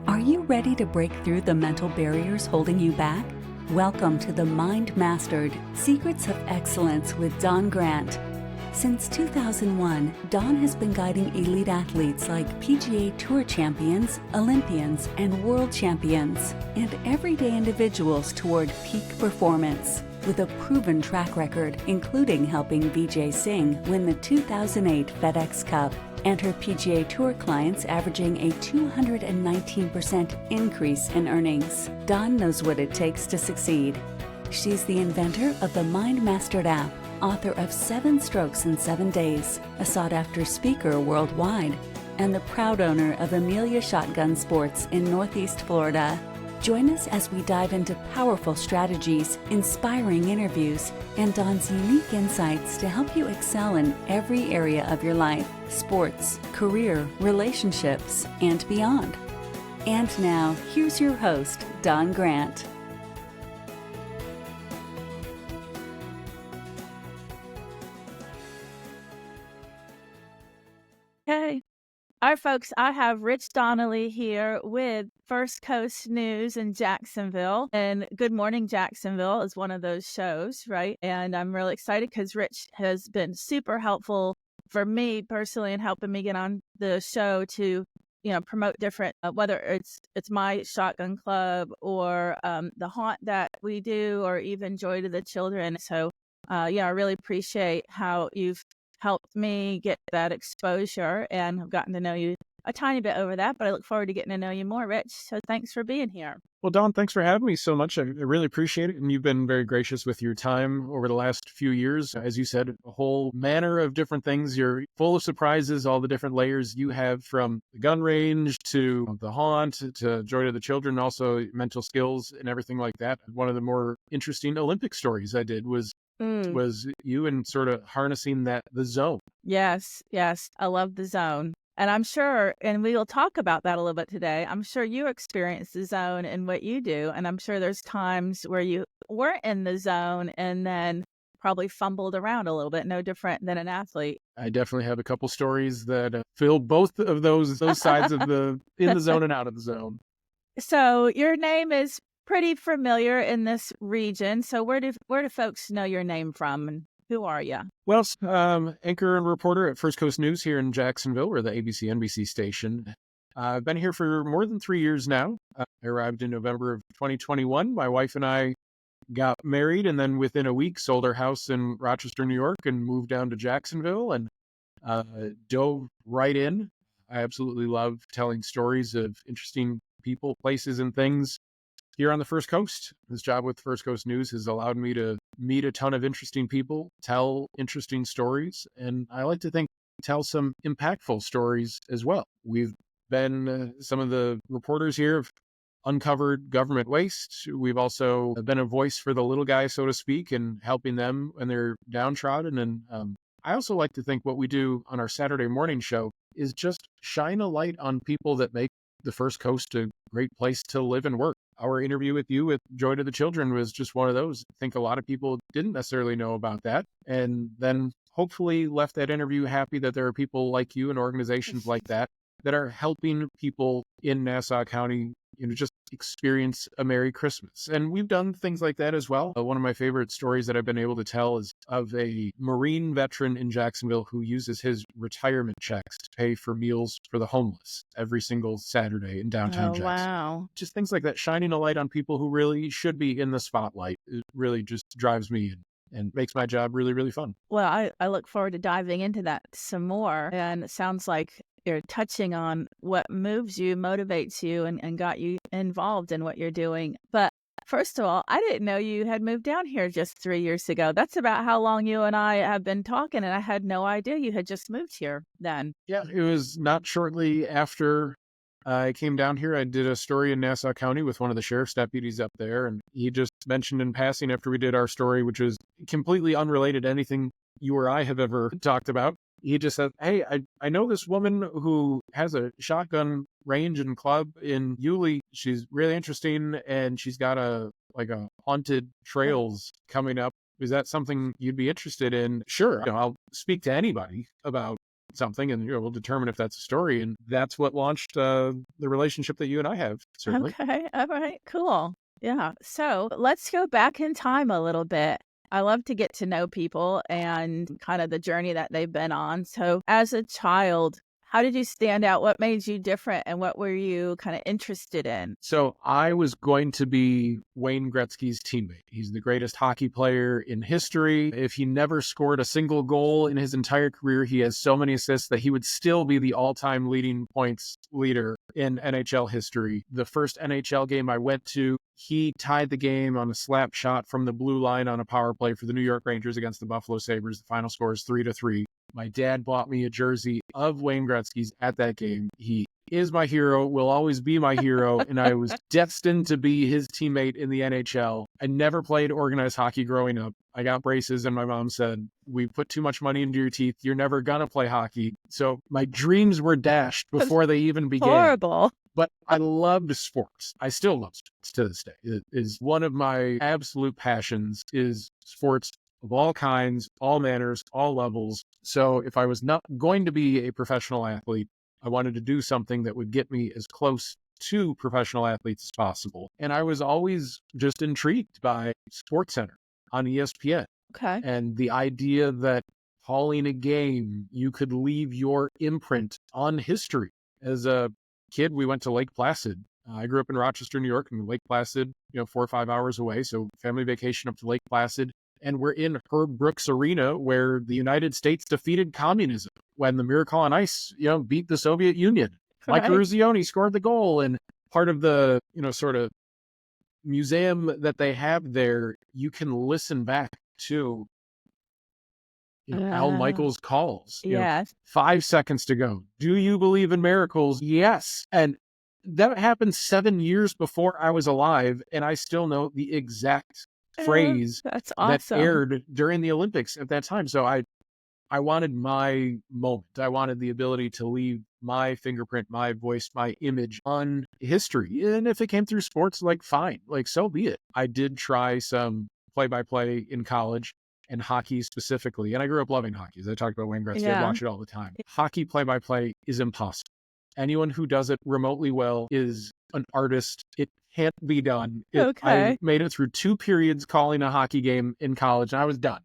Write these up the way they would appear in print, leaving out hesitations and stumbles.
Are you ready to break through the mental barriers holding you back? Welcome to the Mind Mastered Secrets of Excellence with Don Grant. Since 2001, Don has been guiding elite athletes like PGA Tour champions, Olympians, and world champions, and everyday individuals toward peak performance. With a proven track record, including helping Vijay Singh win the 2008 FedEx Cup, and her PGA Tour clients averaging a 219% increase in earnings. Dawn knows what it takes to succeed. She's the inventor of the Mind Mastered app, author of 7 Strokes in 7 Days, a sought-after speaker worldwide, and the proud owner of Amelia Shotgun Sports in Northeast Florida. Join us as we dive into powerful strategies, inspiring interviews, and Dawn's unique insights to help you excel in every area of your life, sports, career, relationships, and beyond. And now, here's your host, Don Grant. Hey. All right, folks, I have Rich Donnelly here with First Coast News in Jacksonville. And Good Morning Jacksonville is one of those shows, right? And I'm really excited because Rich has been super helpful for me personally in helping me get on the show to, promote different, whether it's my shotgun club or the haunt that we do, or even Joy to the Children. So, I really appreciate how you've helped me get that exposure, and I've gotten to know you a tiny bit over that, but I look forward to getting to know you more, Rich. So thanks for being here. Well, Don, thanks for having me so much. I really appreciate it. And you've been very gracious with your time over the last few years. As you said, a whole manner of different things. You're full of surprises, all the different layers you have, from the gun range to the haunt to Joy to the Children, also mental skills and everything like that. One of the more interesting Olympic stories I did was you and sort of harnessing the zone. Yes. I love the zone. And I'm sure, and we'll talk about that a little bit today, I'm sure you experience the zone in what you do. And I'm sure there's times where you weren't in the zone and then probably fumbled around a little bit, no different than an athlete. I definitely have a couple stories that fill both of those sides of in the zone and out of the zone. So your name is pretty familiar in this region. So where do folks know your name from, and who are you? Well, anchor and reporter at First Coast News here in Jacksonville. We're the ABC-NBC station. I've been here for more than 3 years now. I arrived in November of 2021. My wife and I got married, and then within a week sold our house in Rochester, New York, and moved down to Jacksonville and dove right in. I absolutely love telling stories of interesting people, places, and things here on the First Coast. This job with First Coast News has allowed me to meet a ton of interesting people, tell interesting stories, and I like to think tell some impactful stories as well. We've been, some of the reporters here have uncovered government waste. We've also been a voice for the little guy, so to speak, and helping them when they're downtrodden. And I also like to think what we do on our Saturday morning show is just shine a light on people that make the First Coast a great place to live and work. Our interview with you with Joy to the Children was just one of those. I think a lot of people didn't necessarily know about that, and then hopefully left that interview happy that there are people like you and organizations like that are helping people in Nassau County, just experience a Merry Christmas. And we've done things like that as well. One of my favorite stories that I've been able to tell is of a Marine veteran in Jacksonville who uses his retirement checks to pay for meals for the homeless every single Saturday in downtown Jacksonville. Wow. Just things like that, shining a light on people who really should be in the spotlight. It really just drives me and makes my job really, really fun. Well, I look forward to diving into that some more. And it sounds like you're touching on what moves you, motivates you, and got you involved in what you're doing. But first of all, I didn't know you had moved down here just 3 years ago. That's about how long you and I have been talking, and I had no idea you had just moved here then. Yeah, it was not shortly after I came down here. I did a story in Nassau County with one of the sheriff's deputies up there, and he just mentioned in passing after we did our story, which was completely unrelated to anything you or I have ever talked about. He just said, "Hey, I know this woman who has a shotgun range and club in Yulee. She's really interesting, and she's got a haunted trails coming up. Is that something you'd be interested in?" Sure, I'll speak to anybody about something, and we'll determine if that's a story. And that's what launched the relationship that you and I have, certainly. Okay. All right. Cool. Yeah. So let's go back in time a little bit. I love to get to know people and kind of the journey that they've been on. So as a child, how did you stand out? What made you different? And what were you kind of interested in? So I was going to be Wayne Gretzky's teammate. He's the greatest hockey player in history. If he never scored a single goal in his entire career, he has so many assists that he would still be the all-time leading points leader in NHL history. The first NHL game I went to, he tied the game on a slap shot from the blue line on a power play for the New York Rangers against the Buffalo Sabres. The final score is 3-3. My dad bought me a jersey of Wayne Gretzky's at that game. He is my hero, will always be my hero, and I was destined to be his teammate in the NHL. I never played organized hockey growing up. I got braces, and my mom said, "We put too much money into your teeth. You're never going to play hockey." So my dreams were dashed before they even began. Horrible. But I loved sports. I still love sports to this day. It is one of my absolute passions is sports of all kinds, all manners, all levels. So if I was not going to be a professional athlete, I wanted to do something that would get me as close to professional athletes as possible. And I was always just intrigued by SportsCenter on ESPN. Okay. And the idea that calling a game, you could leave your imprint on history. As a kid, we went to Lake Placid. I grew up in Rochester, New York, and Lake Placid, 4 or 5 hours away. So family vacation up to Lake Placid. And we're in Herb Brooks Arena, where the United States defeated communism when the Miracle on Ice, beat the Soviet Union. Mike Right. Eruzione scored the goal. And part of the, sort of museum that they have there, you can listen back to Al Michaels' calls. Yes. 5 seconds to go. Do you believe in miracles? Yes. And that happened 7 years before I was alive, and I still know the exact phrase That's awesome. that aired during the Olympics at that time. So I wanted my moment. I wanted the ability to leave my fingerprint, my voice, my image on history. And if it came through sports, fine, so be it. I did try some play-by-play in college and hockey specifically. And I grew up loving hockey. As I talked about Wayne Gretzky, I Yeah. watch it all the time. Hockey play-by-play is impossible. Anyone who does it remotely well is an artist. It can't be done. Okay. I made it through 2 periods calling a hockey game in college, and I was done.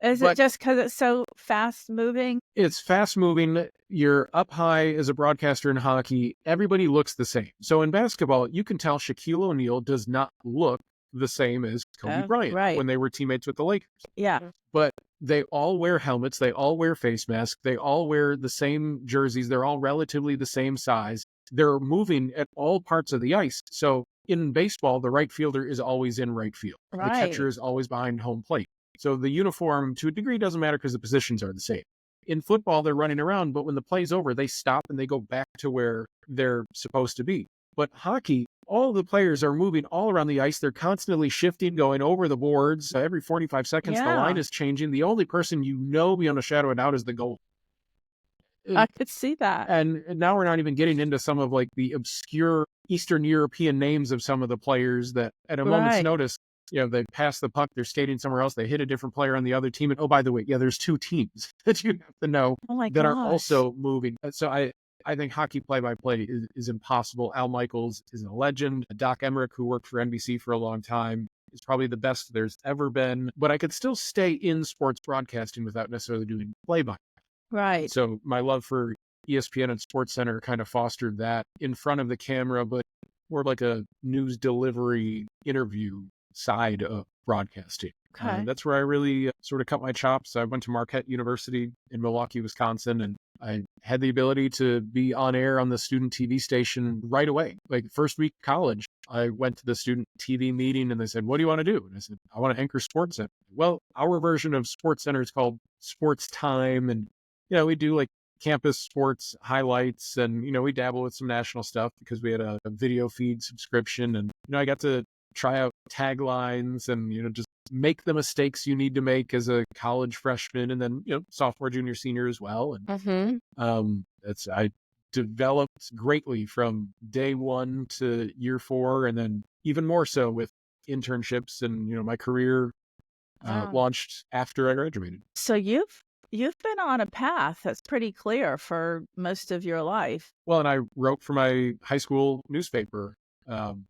Is it just because it's so fast moving? It's fast moving. You're up high as a broadcaster in hockey. Everybody looks the same. So in basketball, you can tell Shaquille O'Neal does not look the same as Kobe Bryant right. when they were teammates with the Lakers. Yeah. But they all wear helmets. They all wear face masks. They all wear the same jerseys. They're all relatively the same size. They're moving at all parts of the ice. So in baseball, the right fielder is always in right field. Right. The catcher is always behind home plate. So the uniform, to a degree, doesn't matter because the positions are the same. In football, they're running around, but when the play's over, they stop and they go back to where they're supposed to be. But hockey, all the players are moving all around the ice. They're constantly shifting, going over the boards. Every 45 seconds, the line is changing. The only person beyond a shadow of a doubt is the goal. I could see that. And now we're not even getting into some of the obscure Eastern European names of some of the players that at a moment's notice, they pass the puck, they're skating somewhere else, they hit a different player on the other team. And oh, by the way, there's 2 teams that you have to know that are also moving. So I think hockey play-by-play is impossible. Al Michaels is a legend. Doc Emmerich, who worked for NBC for a long time, is probably the best there's ever been. But I could still stay in sports broadcasting without necessarily doing play-by. Right. So my love for ESPN and SportsCenter kind of fostered that in front of the camera, but more like a news delivery interview side of broadcasting. Okay. That's where I really sort of cut my chops. I went to Marquette University in Milwaukee, Wisconsin, and I had the ability to be on air on the student TV station right away. First week of college, I went to the student TV meeting and they said, "What do you want to do?" And I said, "I want to anchor SportsCenter." Well, our version of SportsCenter is called Sports Time. And, we do campus sports highlights and, we dabble with some national stuff because we had a video feed subscription. And, I got to try out taglines and, just make the mistakes you need to make as a college freshman and then, sophomore, junior, senior as well. And I developed greatly from day 1 to year 4, and then even more so with internships and, my career launched after I graduated. So you've you've been on a path that's pretty clear for most of your life. Well, and I wrote for my high school newspaper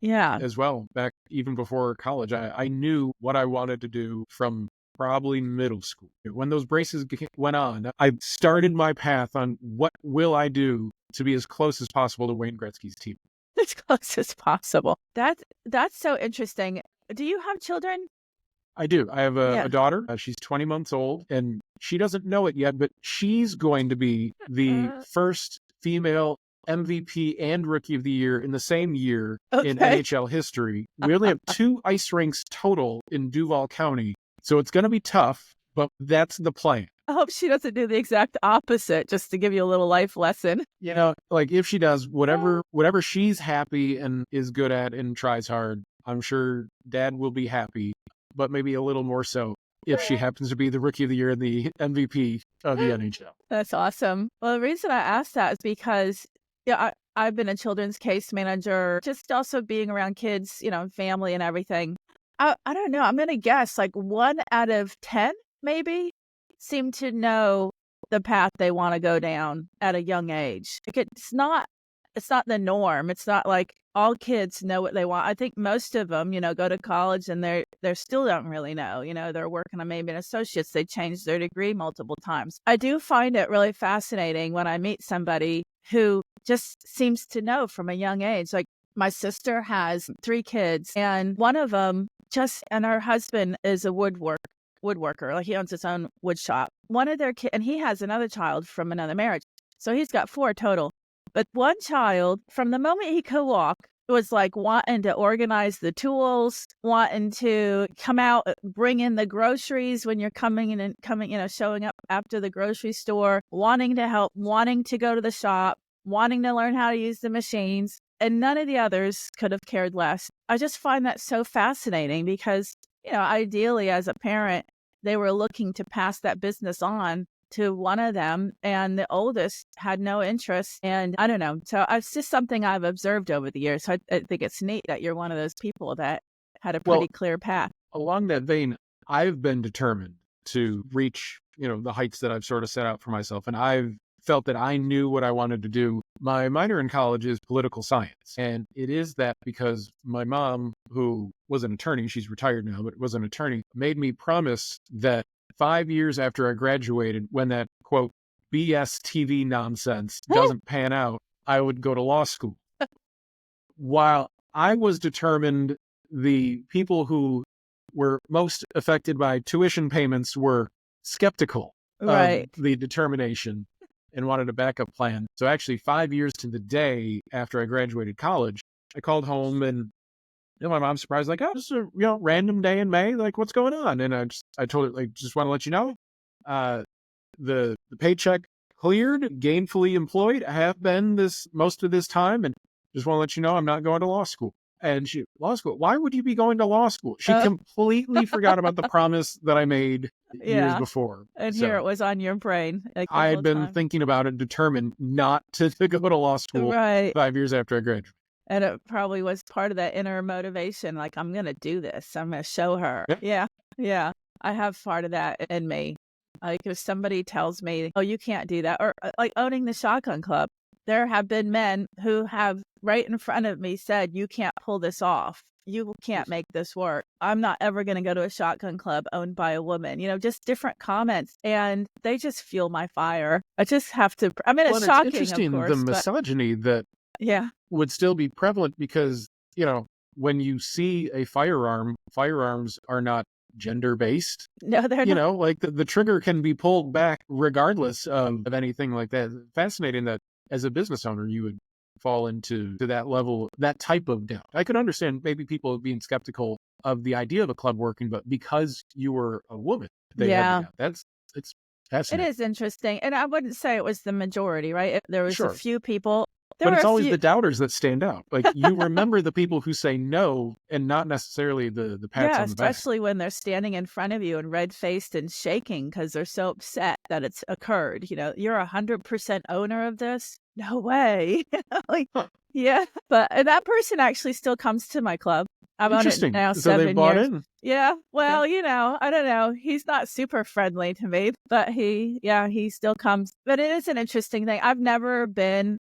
Yeah. as well, back even before college. I knew what I wanted to do from probably middle school. When those braces went on, I started my path on what will I do to be as close as possible to Wayne Gretzky's team. As close as possible. That's so interesting. Do you have children? I do. I have Yeah. a daughter. She's 20 months old, and she doesn't know it yet, but she's going to be the first female MVP and Rookie of the Year in the same year in Okay. NHL history. We only have 2 ice rinks total in Duval County, so it's going to be tough, but that's the plan. I hope she doesn't do the exact opposite, just to give you a little life lesson. You know, like if she does whatever she's happy and is good at and tries hard, I'm sure Dad will be happy, but maybe a little more so if she happens to be the Rookie of the Year and the MVP of the NHL. That's awesome. Well, the reason I asked that is because I've been a children's case manager, just also being around kids, family and everything. I don't know. I'm going to guess like 1 out of 10 maybe seem to know the path they want to go down at a young age. Like it's not the norm. It's not like all kids know what they want. I think most of them, go to college and they still don't really know. They're working on maybe an associate's. They changed their degree multiple times. I do find it really fascinating when I meet somebody who just seems to know from a young age. Like my sister has 3 kids, and one of them and her husband is a woodworker. Like he owns his own wood shop. One of their kids, and he has another child from another marriage. So he's got 4 total. But one child, from the moment he could walk, was like wanting to organize the tools, wanting to come out, bring in the groceries when you're coming, showing up after the grocery store, wanting to help, wanting to go to the shop, wanting to learn how to use the machines. And none of the others could have cared less. I just find that so fascinating because, ideally as a parent, they were looking to pass that business on to one of them, and the oldest had no interest. And I don't know. So it's just something I've observed over the years. So I think it's neat that you're one of those people that had a pretty clear path. Along that vein, I've been determined to reach, the heights that I've sort of set out for myself. And I've felt that I knew what I wanted to do. My minor in college is political science. And it is that because my mom, who was an attorney, she's retired now, but was an attorney, made me promise that 5 years after I graduated, when that, quote, BS TV nonsense doesn't pan out, I would go to law school. While I was determined, the people who were most affected by tuition payments were skeptical of the determination and wanted a backup plan. So actually 5 years to the day after I graduated college, I called home and my mom's surprised, like, oh, this is a random day in May. Like, what's going on? And I told her, like, just want to let you know, the paycheck cleared, gainfully employed. I have been most of this time, and just want to let you know I'm not going to law school. And law school? Why would you be going to law school? She completely forgot about the promise that I made years before. And here it was on your brain. I had been thinking about it, determined not to go to law school 5 years after I graduated. And it probably was part of that inner motivation, like, I'm going to do this. I'm going to show her. Yeah. I have part of that in me. Like if somebody tells me, oh, you can't do that, or like owning the shotgun club, there have been men who have right in front of me said, you can't pull this off. You can't make this work. I'm not ever going to go to a shotgun club owned by a woman, just different comments. And they just fuel my fire. I just have to, it's shocking, it's interesting, of course. The misogyny that would still be prevalent because, when you see a firearms are not gender-based. No, they're not. Like the trigger can be pulled back regardless of anything like that. Fascinating that as a business owner, you would fall into that level, that type of doubt. I could understand maybe people being skeptical of the idea of a club working, but because you were a woman, they had the doubt. It's fascinating. It is interesting. And I wouldn't say it was the majority, right? There was a few people. But it's always the doubters that stand out. Like you remember the people who say no and not necessarily the pats on the back. Especially when they're standing in front of you and red-faced and shaking because they're so upset that it's occurred. You're 100% owner of this? No way. Yeah, but and that person actually still comes to my club. I've owned it Interesting. now So they 7 bought years. in. Yeah, Okay. well, I don't know. He's not super friendly to me, but he still comes. But it is an interesting thing. I've never been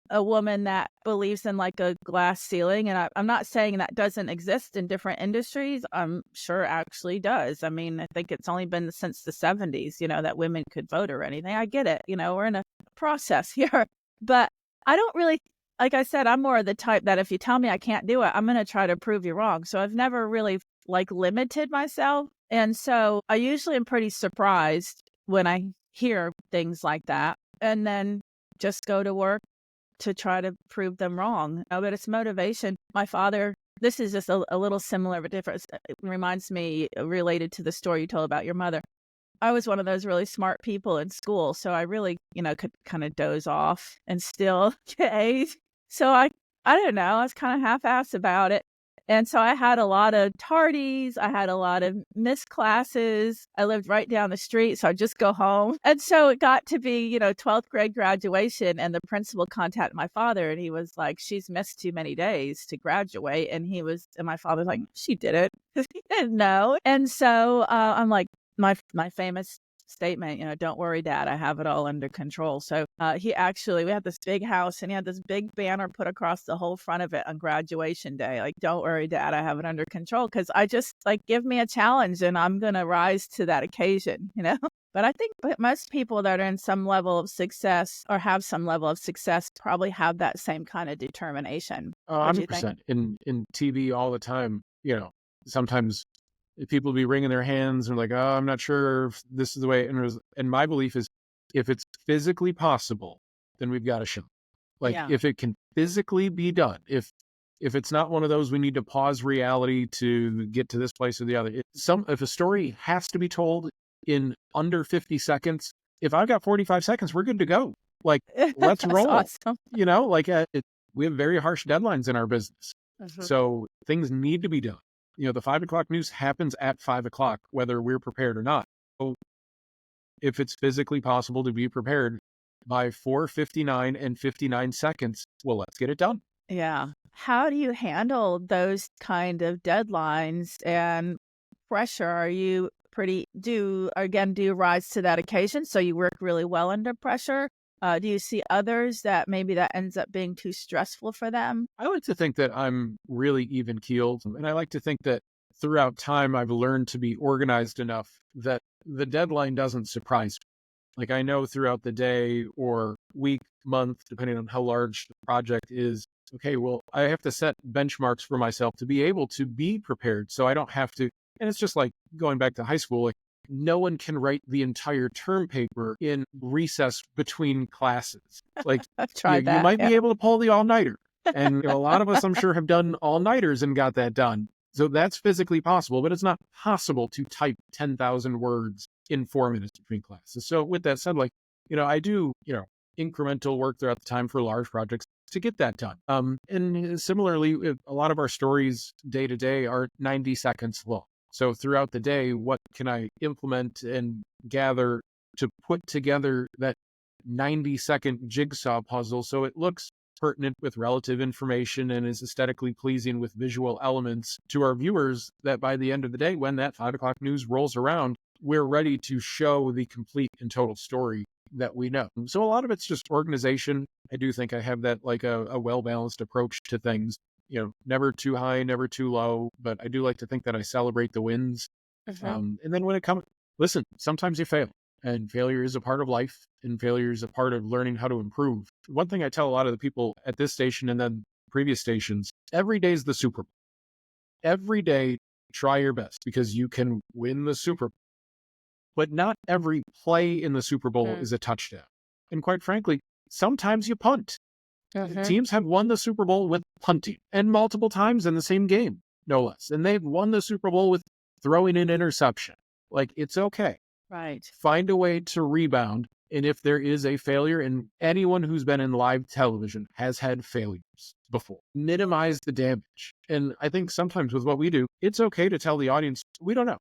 a woman that believes in like a glass ceiling, and I'm not saying that doesn't exist in different industries. I'm sure it actually does. I mean, I think it's only been since the 70s, that women could vote or anything. I get it. We're in a process here, but I don't really, like I said, I'm more of the type that if you tell me I can't do it, I'm going to try to prove you wrong. So I've never really like limited myself. And so I usually am pretty surprised when I hear things like that, and then just go to work to try to prove them wrong. But it's motivation. My father, this is just a little similar but different. It reminds me, related to the story you told about your mother. I was one of those really smart people in school, so I really, could kind of doze off and still get A's. So I don't know, I was kind of half-assed about it. And so I had a lot of tardies, I had a lot of missed classes. I lived right down the street, so I'd just go home. And so it got to be, 12th grade graduation, and the principal contacted my father, and he was like, "She's missed too many days to graduate." And my father's like, "She did it." He didn't know. And so I'm like, my famous statement, "Don't worry, Dad, I have it all under control." So we had this big house, and he had this big banner put across the whole front of it on graduation day, like, "Don't worry, Dad, I have it under control." Because I just like, give me a challenge and I'm gonna rise to that occasion. But I think most people that are in some level of success or have some level of success probably have that same kind of determination. What do you think? 100%. In TV all the time, sometimes people be wringing their hands and like, "Oh, I'm not sure if this is the way." And my belief is, if it's physically possible, then we've got a shot. Like, Yeah. if it can physically be done, if it's not one of those we need to pause reality to get to this place or the other. If a story has to be told in under 50 seconds, if I've got 45 seconds, we're good to go. Like, let's That's roll. awesome. We have very harsh deadlines in our business. Mhm. So things need to be done. The 5 o'clock news happens at 5 o'clock, whether we're prepared or not. So if it's physically possible to be prepared by 4:59 and 59 seconds, well, let's get it done. Yeah. How do you handle those kind of deadlines and pressure? Are you do you rise to that occasion? So you work really well under pressure? Do you see others that maybe that ends up being too stressful for them? I like to think that I'm really even keeled. And I like to think that throughout time, I've learned to be organized enough that the deadline doesn't surprise me. Like, I know throughout the day or week, month, depending on how large the project is, okay, well, I have to set benchmarks for myself to be able to be prepared. So I don't have to. And it's just like going back to high school, like, no one can write the entire term paper in recess between classes. Like, I've you, tried you that. might Yeah. be able to pull the all-nighter. And a lot of us, I'm sure, have done all-nighters and got that done. So that's physically possible, but it's not possible to type 10,000 words in 4 minutes between classes. So with that said, like, I do, incremental work throughout the time for large projects to get that done. And similarly, a lot of our stories day to day are 90 seconds long. So throughout the day, what can I implement and gather to put together that 90-second jigsaw puzzle so it looks pertinent with relative information and is aesthetically pleasing with visual elements to our viewers, that by the end of the day, when that 5 o'clock news rolls around, we're ready to show the complete and total story that we know. So a lot of it's just organization. I do think I have that, like, a well-balanced approach to things, never too high, never too low, but I do like to think that I celebrate the wins. And then when it comes, listen, sometimes you fail, and failure is a part of life, and failure is a part of learning how to improve. One thing I tell a lot of the people at this station and then previous stations, every day is the Super Bowl. Every day, try your best, because you can win the Super Bowl. But not every play in the Super Bowl is a touchdown. And quite frankly, sometimes you punt. Teams have won the Super Bowl with punting, and multiple times in the same game, no less. And they've won the Super Bowl with throwing an interception. Like, it's okay. Right. Find a way to rebound. And if there is a failure, and anyone who's been in live television has had failures before, minimize the damage. And I think sometimes with what we do, it's okay to tell the audience, we don't know.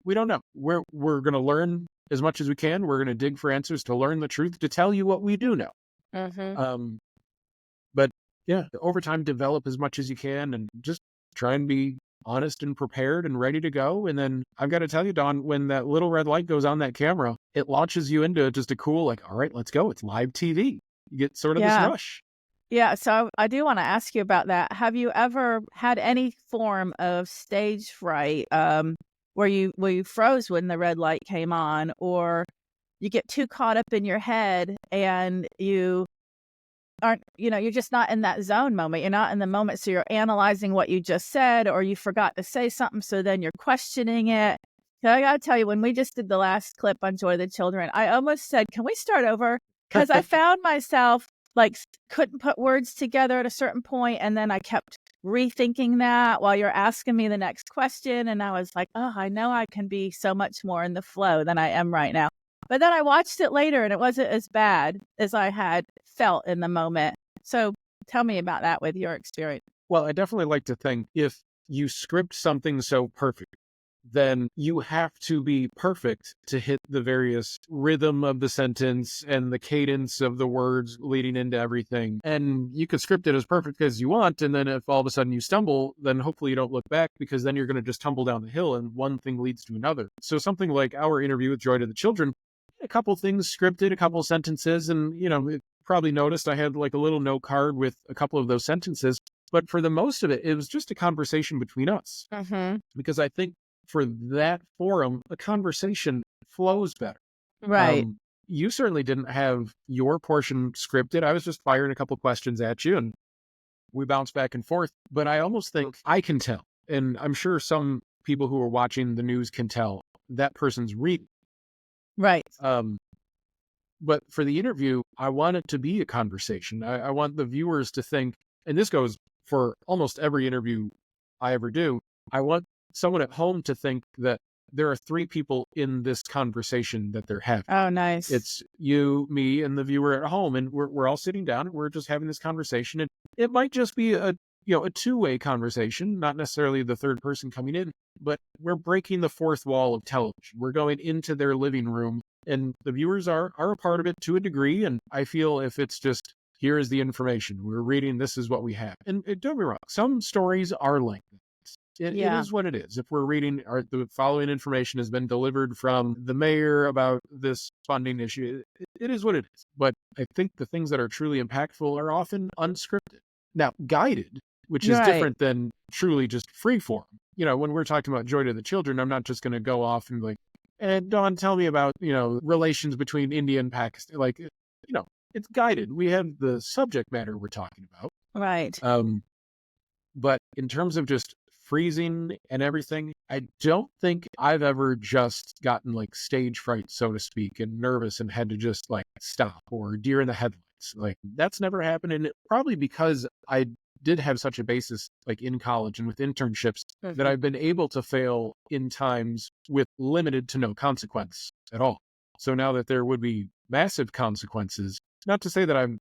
We don't know. We're going to learn as much as we can. We're going to dig for answers to learn the truth, to tell you what we do know. But yeah, over time, develop as much as you can and just try and be honest and prepared and ready to go. And then I've got to tell you, Don, when that little red light goes on that camera, it launches you into just a cool, like, all right, let's go. It's live TV. You get sort of this Yeah. rush. Yeah. So I do want to ask you about that. Have you ever had any form of stage fright where you froze when the red light came on, or you get too caught up in your head and you aren't, you're just not in that zone moment. You're not in the moment. So you're analyzing what you just said, or you forgot to say something. So then you're questioning it. So I got to tell you, when we just did the last clip on Joy of the Children, I almost said, can we start over? Because I found myself like couldn't put words together at a certain point, and then I kept rethinking that while you're asking me the next question. And I was like, oh, I know I can be so much more in the flow than I am right now. But then I watched it later and it wasn't as bad as I had felt in the moment. So tell me about that with your experience. Well, I definitely like to think if you script something so perfect, then you have to be perfect to hit the various rhythm of the sentence and the cadence of the words leading into everything. And you could script it as perfect as you want. And then if all of a sudden you stumble, then hopefully you don't look back, because then you're going to just tumble down the hill and one thing leads to another. So something like our interview with Joy to the Children, a couple things scripted, a couple sentences, and, you probably noticed I had like a little note card with a couple of those sentences. But for the most of it, it was just a conversation between us. Mm-hmm. Because I think for that forum, a conversation flows better. Right. You certainly didn't have your portion scripted. I was just firing a couple questions at you and we bounced back and forth. But I almost think I can tell, and I'm sure some people who are watching the news can tell, that person's reading. Right. But for the interview, I want it to be a conversation. I want the viewers to think, and this goes for almost every interview I ever do, I want someone at home to think that there are three people in this conversation that they're having. Oh, nice. It's you, me, and the viewer at home, and we're all sitting down and we're just having this conversation. And it might just be a two-way conversation, not necessarily the third person coming in, but we're breaking the fourth wall of television. We're going into their living room, and the viewers are a part of it to a degree. And I feel if it's just, here is the information, we're reading, this is what we have. And don't get me wrong, some stories are like that. It is what it is. If we're reading, the following information has been delivered from the mayor about this funding issue, it is what it is. But I think the things that are truly impactful are often unscripted. Now, guided, which is different than truly just free form. When we're talking about Joy to the Children, I'm not just going to go off and like, and Dawn, tell me about, relations between India and Pakistan. Like, it's guided. We have the subject matter we're talking about. Right. But in terms of just freezing and everything, I don't think I've ever just gotten like stage fright, so to speak, and nervous and had to just like stop or deer in the headlights. Like that's never happened. And probably because I did have such a basis like in college and with internships that I've been able to fail in times with limited to no consequence at all. So now that there would be massive consequences, not to say that I'm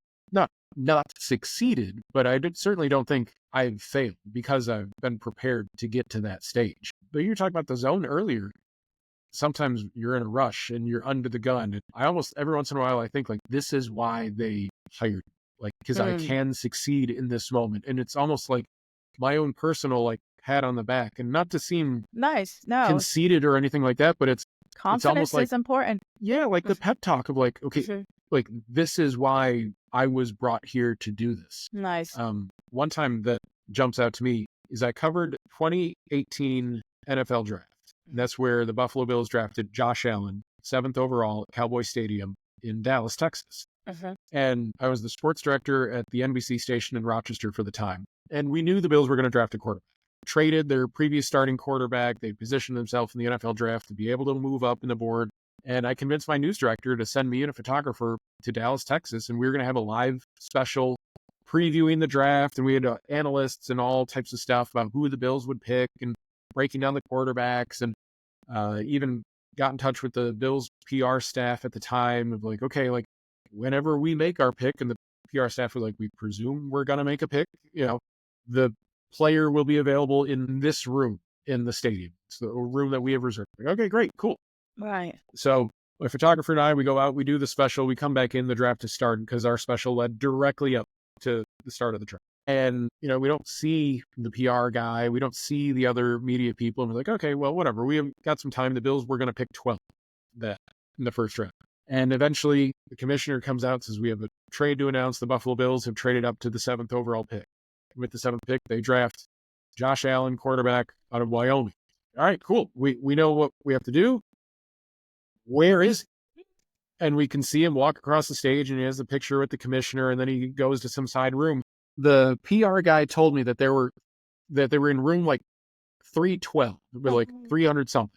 not succeeded, but I certainly don't think I've failed because I've been prepared to get to that stage. But you were talking about the zone earlier. Sometimes you're in a rush and you're under the gun. And I almost every once in a while, I think like this is why they hired me. Like, because I can succeed in this moment. And it's almost like my own personal like pat on the back, and not to seem conceited or anything like that, but it's confidence is important. Yeah, like the pep talk of like, okay, like this is why I was brought here to do this. Nice. One time that jumps out to me is I covered 2018 NFL draft. And that's where the Buffalo Bills drafted Josh Allen, 7th overall at Cowboy Stadium in Dallas, Texas. And I was the sports director at the NBC station in Rochester for the time. And we knew the Bills were going to draft a quarterback. Traded their previous starting quarterback. They positioned themselves in the NFL draft to be able to move up in the board. And I convinced my news director to send me and a photographer to Dallas, Texas. And we were going to have a live special previewing the draft. And we had analysts and all types of stuff about who the Bills would pick and breaking down the quarterbacks. And even got in touch with the Bills PR staff at the time of like, okay, like whenever we make our pick, and the PR staff were like, we presume we're going to make a pick, the player will be available in this room in the stadium. It's the room that we have reserved. Like, okay, great, cool. Right. So my photographer and I, we go out, we do the special, we come back in, the draft is started because our special led directly up to the start of the track. And, we don't see the PR guy. We don't see the other media people. And we're like, okay, well, whatever. We have got some time. The Bills were going to pick 12 that in the first round. And eventually the commissioner comes out and says, we have a trade to announce. The Buffalo Bills have traded up to the 7th overall pick. With the 7th pick, they draft Josh Allen, quarterback out of Wyoming. All right, cool. We know what we have to do. Where is he? And we can see him walk across the stage, and he has a picture with the commissioner, and then he goes to some side room. The PR guy told me that they were in room like 312, with like 300 something.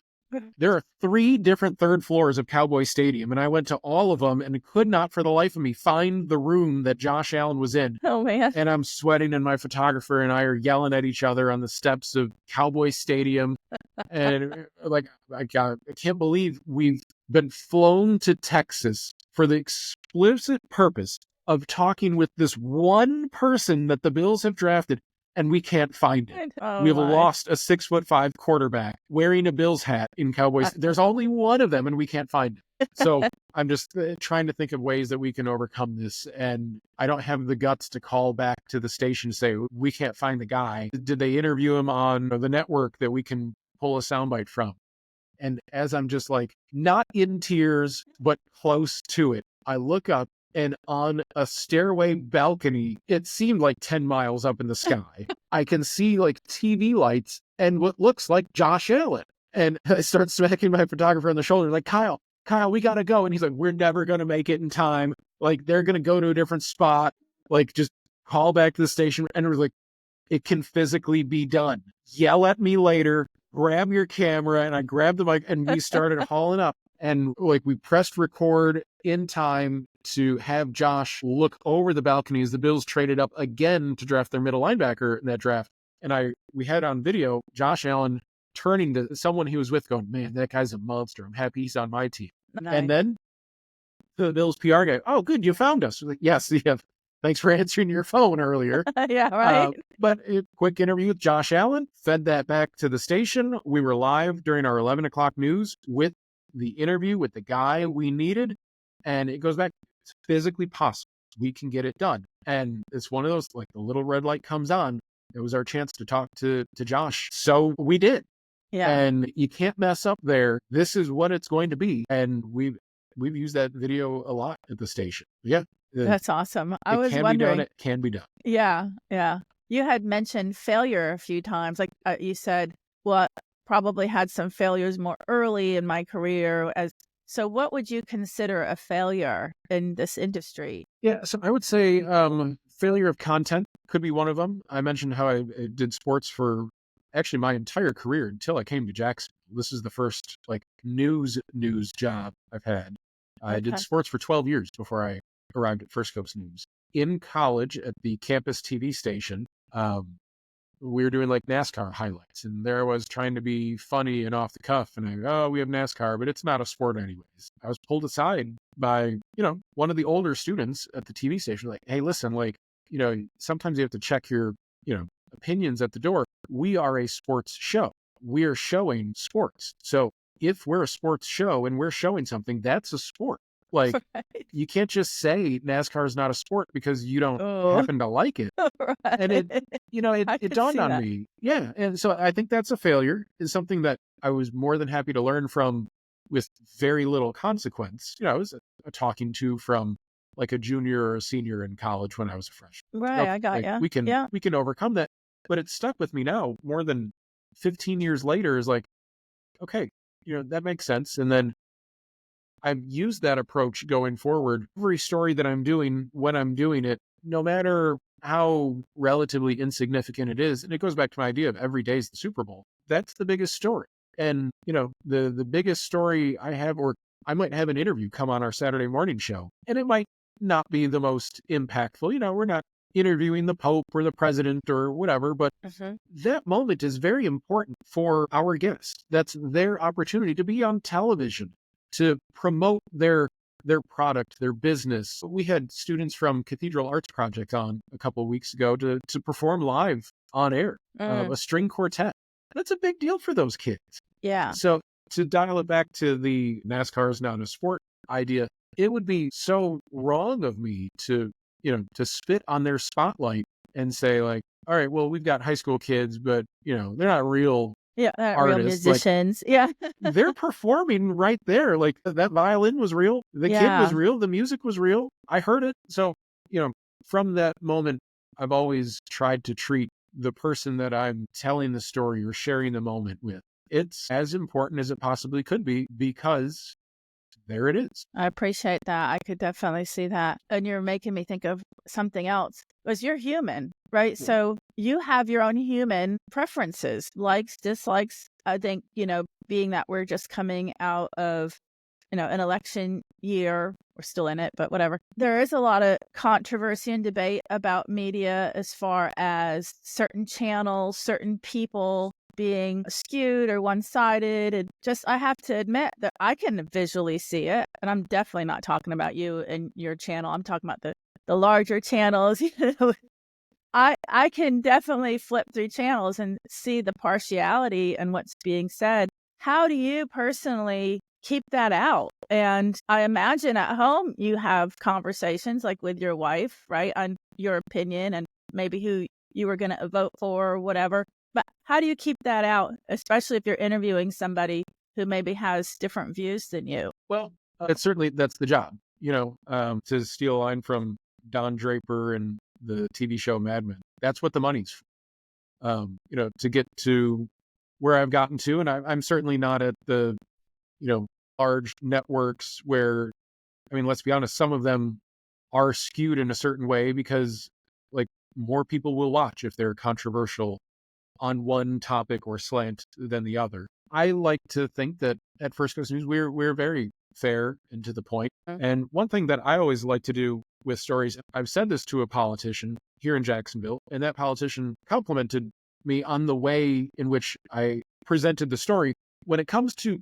There are 3 different third floors of Cowboy Stadium, and I went to all of them and could not for the life of me find the room that Josh Allen was in. Oh, man. And I'm sweating, and my photographer and I are yelling at each other on the steps of Cowboy Stadium. And like, I can't believe we've been flown to Texas for the explicit purpose of talking with this one person that the Bills have drafted, and we can't find it. Oh, We've my. lost a 6'5" quarterback wearing a Bills hat in Cowboys. There's only one of them, and we can't find it. So I'm just trying to think of ways that we can overcome this. And I don't have the guts to call back to the station to say, we can't find the guy. Did they interview him on the network that we can pull a soundbite from? And as I'm just like, not in tears, but close to it, I look up, and on a stairway balcony, it seemed like 10 miles up in the sky, I can see like TV lights and what looks like Josh Allen. And I start smacking my photographer on the shoulder, like, Kyle, we got to go. And he's like, we're never going to make it in time. Like, they're going to go to a different spot. Like, just call back to the station. And we're like, it can physically be done. Yell at me later, grab your camera. And I grabbed the mic, and we started hauling up. And like, we pressed record in time to have Josh look over the balcony as the Bills traded up again to draft their middle linebacker in that draft. And we had on video Josh Allen turning to someone he was with going, man, that guy's a monster. I'm happy he's on my team. Nice. And then the Bills PR guy, oh, good, you found us. We're like, yes, yeah. Thanks for answering your phone earlier. Yeah, right. But a quick interview with Josh Allen, fed that back to the station. We were live during our 11 o'clock news with the interview with the guy we needed. And it goes back, it's physically possible. We can get it done. And it's one of those, like, the little red light comes on. It was our chance to talk to Josh. So we did. Yeah. And you can't mess up there. This is what it's going to be. And we've used that video a lot at the station. Yeah. That's awesome. I was wondering. wondering. It can be done. Yeah. Yeah. You had mentioned failure a few times. Like you said, well, probably had some failures more early in my career. So what would you consider a failure in this industry? Yeah. So I would say failure of content could be one of them. I mentioned how I did sports for actually my entire career until I came to Jackson. This is the first like news job I've had. I did sports for 12 years before I arrived at First Coast News. In college at the campus TV station, we were doing like NASCAR highlights, and there I was trying to be funny and off the cuff, and I go, oh, we have NASCAR, but it's not a sport anyways. I was pulled aside by, one of the older students at the TV station, like, hey, listen, like, sometimes you have to check your, opinions at the door. We are a sports show. We are showing sports. So if we're a sports show and we're showing something, that's a sport. Like, Right. You can't just say NASCAR is not a sport because you don't Oh. happen to like it. Right. And it I could dawned see on that. me. Yeah. And so I think that's a failure. Is something that I was more than happy to learn from with very little consequence. I was a talking to from like a junior or a senior in college when I was a freshman. Right. I got Like, you. we can overcome that. But it stuck with me now more than 15 years later is like, okay, that makes sense. And then I've used that approach going forward. Every story that I'm doing, when I'm doing it, no matter how relatively insignificant it is, and it goes back to my idea of every day is the Super Bowl. That's the biggest story. And, the biggest story I have, or I might have an interview come on our Saturday morning show, and it might not be the most impactful. We're not interviewing the Pope or the president or whatever, but that moment is very important for our guests. That's their opportunity to be on television, to promote their product, their business. We had students from Cathedral Arts Project on a couple of weeks ago to perform live on air, a string quartet. That's a big deal for those kids. Yeah. So to dial it back to the NASCAR is not a sport idea, it would be so wrong of me to to spit on their spotlight and say like, all right, well, we've got high school kids, but they're not real Yeah, real artists. Like musicians. Yeah. they're performing right there. Like that violin was real. The kid Yeah. was real. The music was real. I heard it. So, from that moment, I've always tried to treat the person that I'm telling the story or sharing the moment with. It's as important as it possibly could be because there it is. I appreciate that. I could definitely see that. And you're making me think of something else. Because you're human, right? So you have your own human preferences, likes, dislikes. I think, being that we're just coming out of, an election year, we're still in it, but whatever. There is a lot of controversy and debate about media as far as certain channels, certain people being skewed or one-sided. And just, I have to admit that I can visually see it. And I'm definitely not talking about you and your channel. I'm talking about the larger channels. I can definitely flip through channels and see the partiality and what's being said. How do you personally keep that out? And I imagine at home you have conversations like with your wife, right, on your opinion and maybe who you were going to vote for or whatever. But how do you keep that out, especially if you're interviewing somebody who maybe has different views than you? Well, that's the job, to steal a line from Don Draper and the TV show Mad Men. That's what the money's for. To get to where I've gotten to, and I'm certainly not at the, large networks where, let's be honest, some of them are skewed in a certain way because like more people will watch if they're controversial on one topic or slant than the other. I like to think that at First Coast News, we're very fair and to the point. And one thing that I always like to do with stories, I've said this to a politician here in Jacksonville, and that politician complimented me on the way in which I presented the story. When it comes to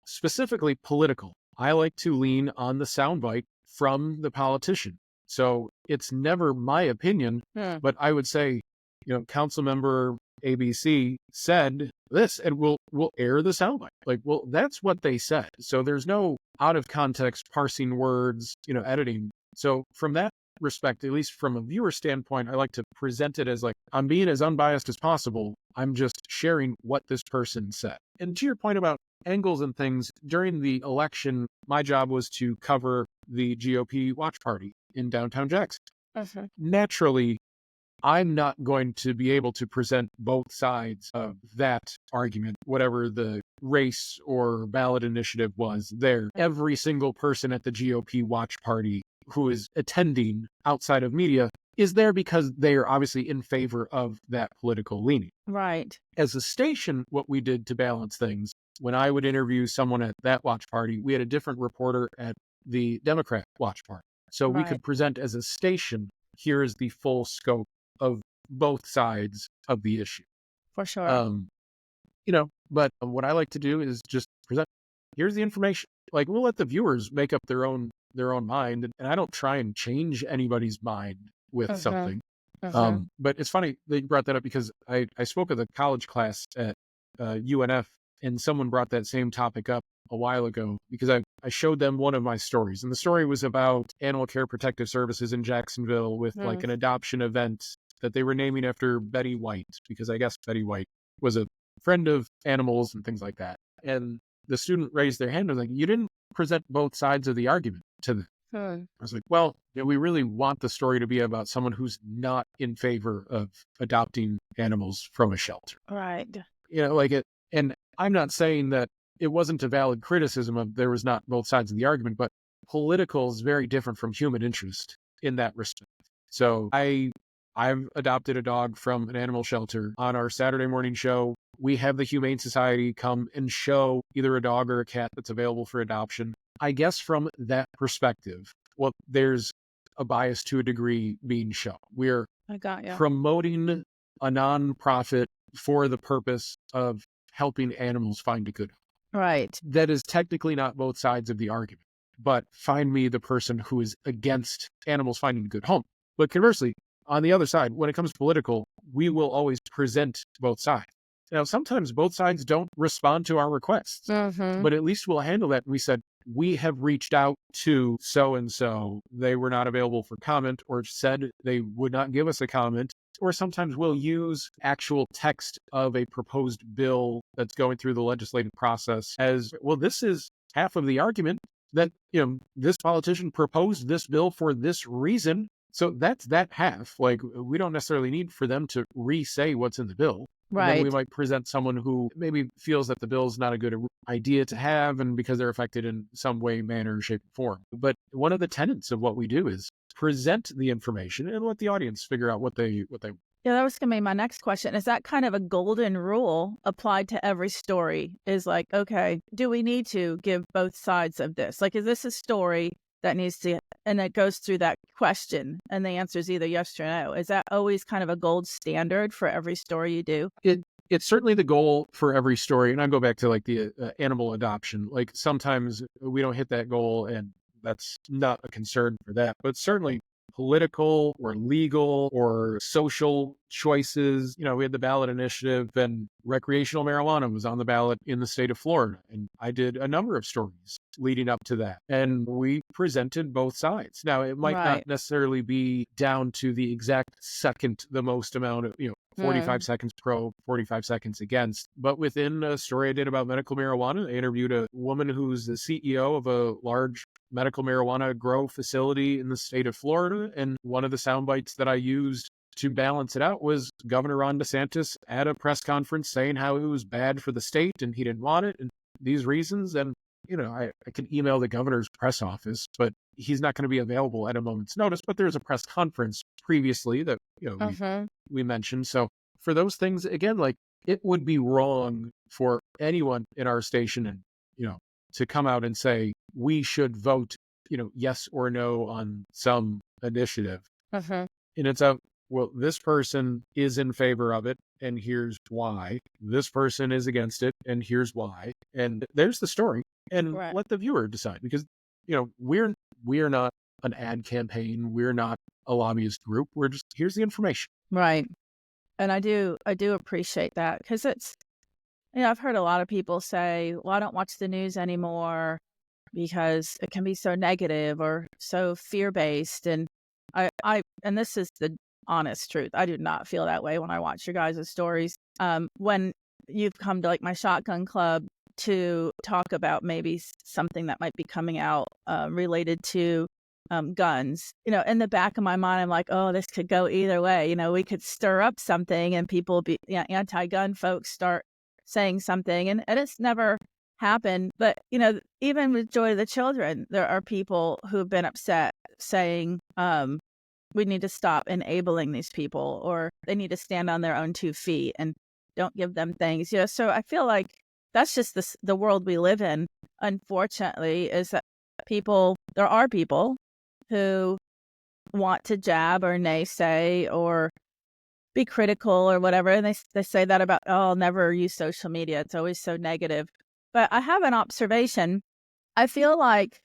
specifically political, I like to lean on the soundbite from the politician. So it's never my opinion, but I would say, Councilmember ABC said this, and we'll air the soundbite. Like, well, that's what they said. So there's no out of context parsing words, editing. So from that respect, at least from a viewer standpoint, I like to present it as like, I'm being as unbiased as possible. I'm just sharing what this person said. And to your point about angles and things, during the election, my job was to cover the GOP watch party in downtown Jackson. Naturally, I'm not going to be able to present both sides of that argument, whatever the race or ballot initiative was there. Every single person at the GOP watch party who is attending outside of media is there because they are obviously in favor of that political leaning. Right. As a station, what we did to balance things, when I would interview someone at that watch party, we had a different reporter at the Democrat watch party. So we could present as a station, here is the full scope of both sides of the issue. For sure. But what I like to do is just present, here's the information. Like, we'll let the viewers make up their own mind, and I don't try and change anybody's mind with something. But it's funny that you brought that up because I spoke at a college class at UNF, and someone brought that same topic up a while ago because I showed them one of my stories, and the story was about Animal Care Protective Services in Jacksonville with like an adoption event that they were naming after Betty White, because I guess Betty White was a friend of animals and things like that. And the student raised their hand and was like, you didn't present both sides of the argument to them. I was like, well, we really want the story to be about someone who's not in favor of adopting animals from a shelter. Right. And I'm not saying that it wasn't a valid criticism of there was not both sides of the argument, but political is very different from human interest in that respect. So I've adopted a dog from an animal shelter. On our Saturday morning show, we have the Humane Society come and show either a dog or a cat that's available for adoption. I guess from that perspective, well, there's a bias to a degree being shown. We're promoting a nonprofit for the purpose of helping animals find a good home. Right. That is technically not both sides of the argument, but find me the person who is against animals finding a good home. But conversely, on the other side, when it comes to political, we will always present both sides. Now, sometimes both sides don't respond to our requests, but at least we'll handle that. And we said, we have reached out to so-and-so. They were not available for comment or said they would not give us a comment. Or sometimes we'll use actual text of a proposed bill that's going through the legislative process as, well, this is half of the argument that, this politician proposed this bill for this reason. So that's that half. Like, we don't necessarily need for them to re-say what's in the bill. And then we Right. might present someone who maybe feels that the bill is not a good idea to have, and because they're affected in some way, manner, shape, or form. But one of the tenets of what we do is present the information and let the audience figure out what they. Yeah, that was going to be my next question. Is that kind of a golden rule applied to every story? Is like, okay, do we need to give both sides of this? Like, is this a story that needs to, and it goes through that question and the answer is either yes or no? Is that always kind of a gold standard for every story you do? It's certainly the goal for every story. And I go back to like the animal adoption. Like, sometimes we don't hit that goal, and that's not a concern for that. But certainly political or legal or social choices. We had the ballot initiative, and recreational marijuana was on the ballot in the state of Florida. And I did a number of stories leading up to that. And we presented both sides. Now, it might Right. not necessarily be down to the exact second, the most amount of, 45 seconds pro, 45 seconds against. But within a story I did about medical marijuana, I interviewed a woman who's the CEO of a large medical marijuana grow facility in the state of Florida. And one of the sound bites that I used to balance it out was Governor Ron DeSantis at a press conference saying how it was bad for the state and he didn't want it and these reasons. And, I can email the governor's press office, but he's not going to be available at a moment's notice. But there's a press conference previously that, we mentioned. So for those things, again, like, it would be wrong for anyone in our station and, to come out and say, we should vote, yes or no on some initiative. And it's well, this person is in favor of it, and here's why. This person is against it, and here's why. And there's the story. And Right. let the viewer decide, because, we're not an ad campaign. We're not a lobbyist group. We're just, here's the information. Right. And I do appreciate that, because it's, I've heard a lot of people say, well, I don't watch the news anymore because it can be so negative or so fear-based. And and this is the honest truth. I do not feel that way when I watch your guys' stories. When you've come to like my shotgun club to talk about maybe something that might be coming out related to guns, in the back of my mind, I'm like, oh, this could go either way. We could stir up something and people be anti-gun folks start saying something, and it's never happened. But, even with Joy to the Children, there are people who've been upset saying, we need to stop enabling these people, or they need to stand on their own 2 feet and don't give them things. So I feel like that's just the world we live in, unfortunately, is that there are people who want to jab or naysay or be critical or whatever. And they say that about, oh, I'll never use social media. It's always so negative. But I have an observation. I feel like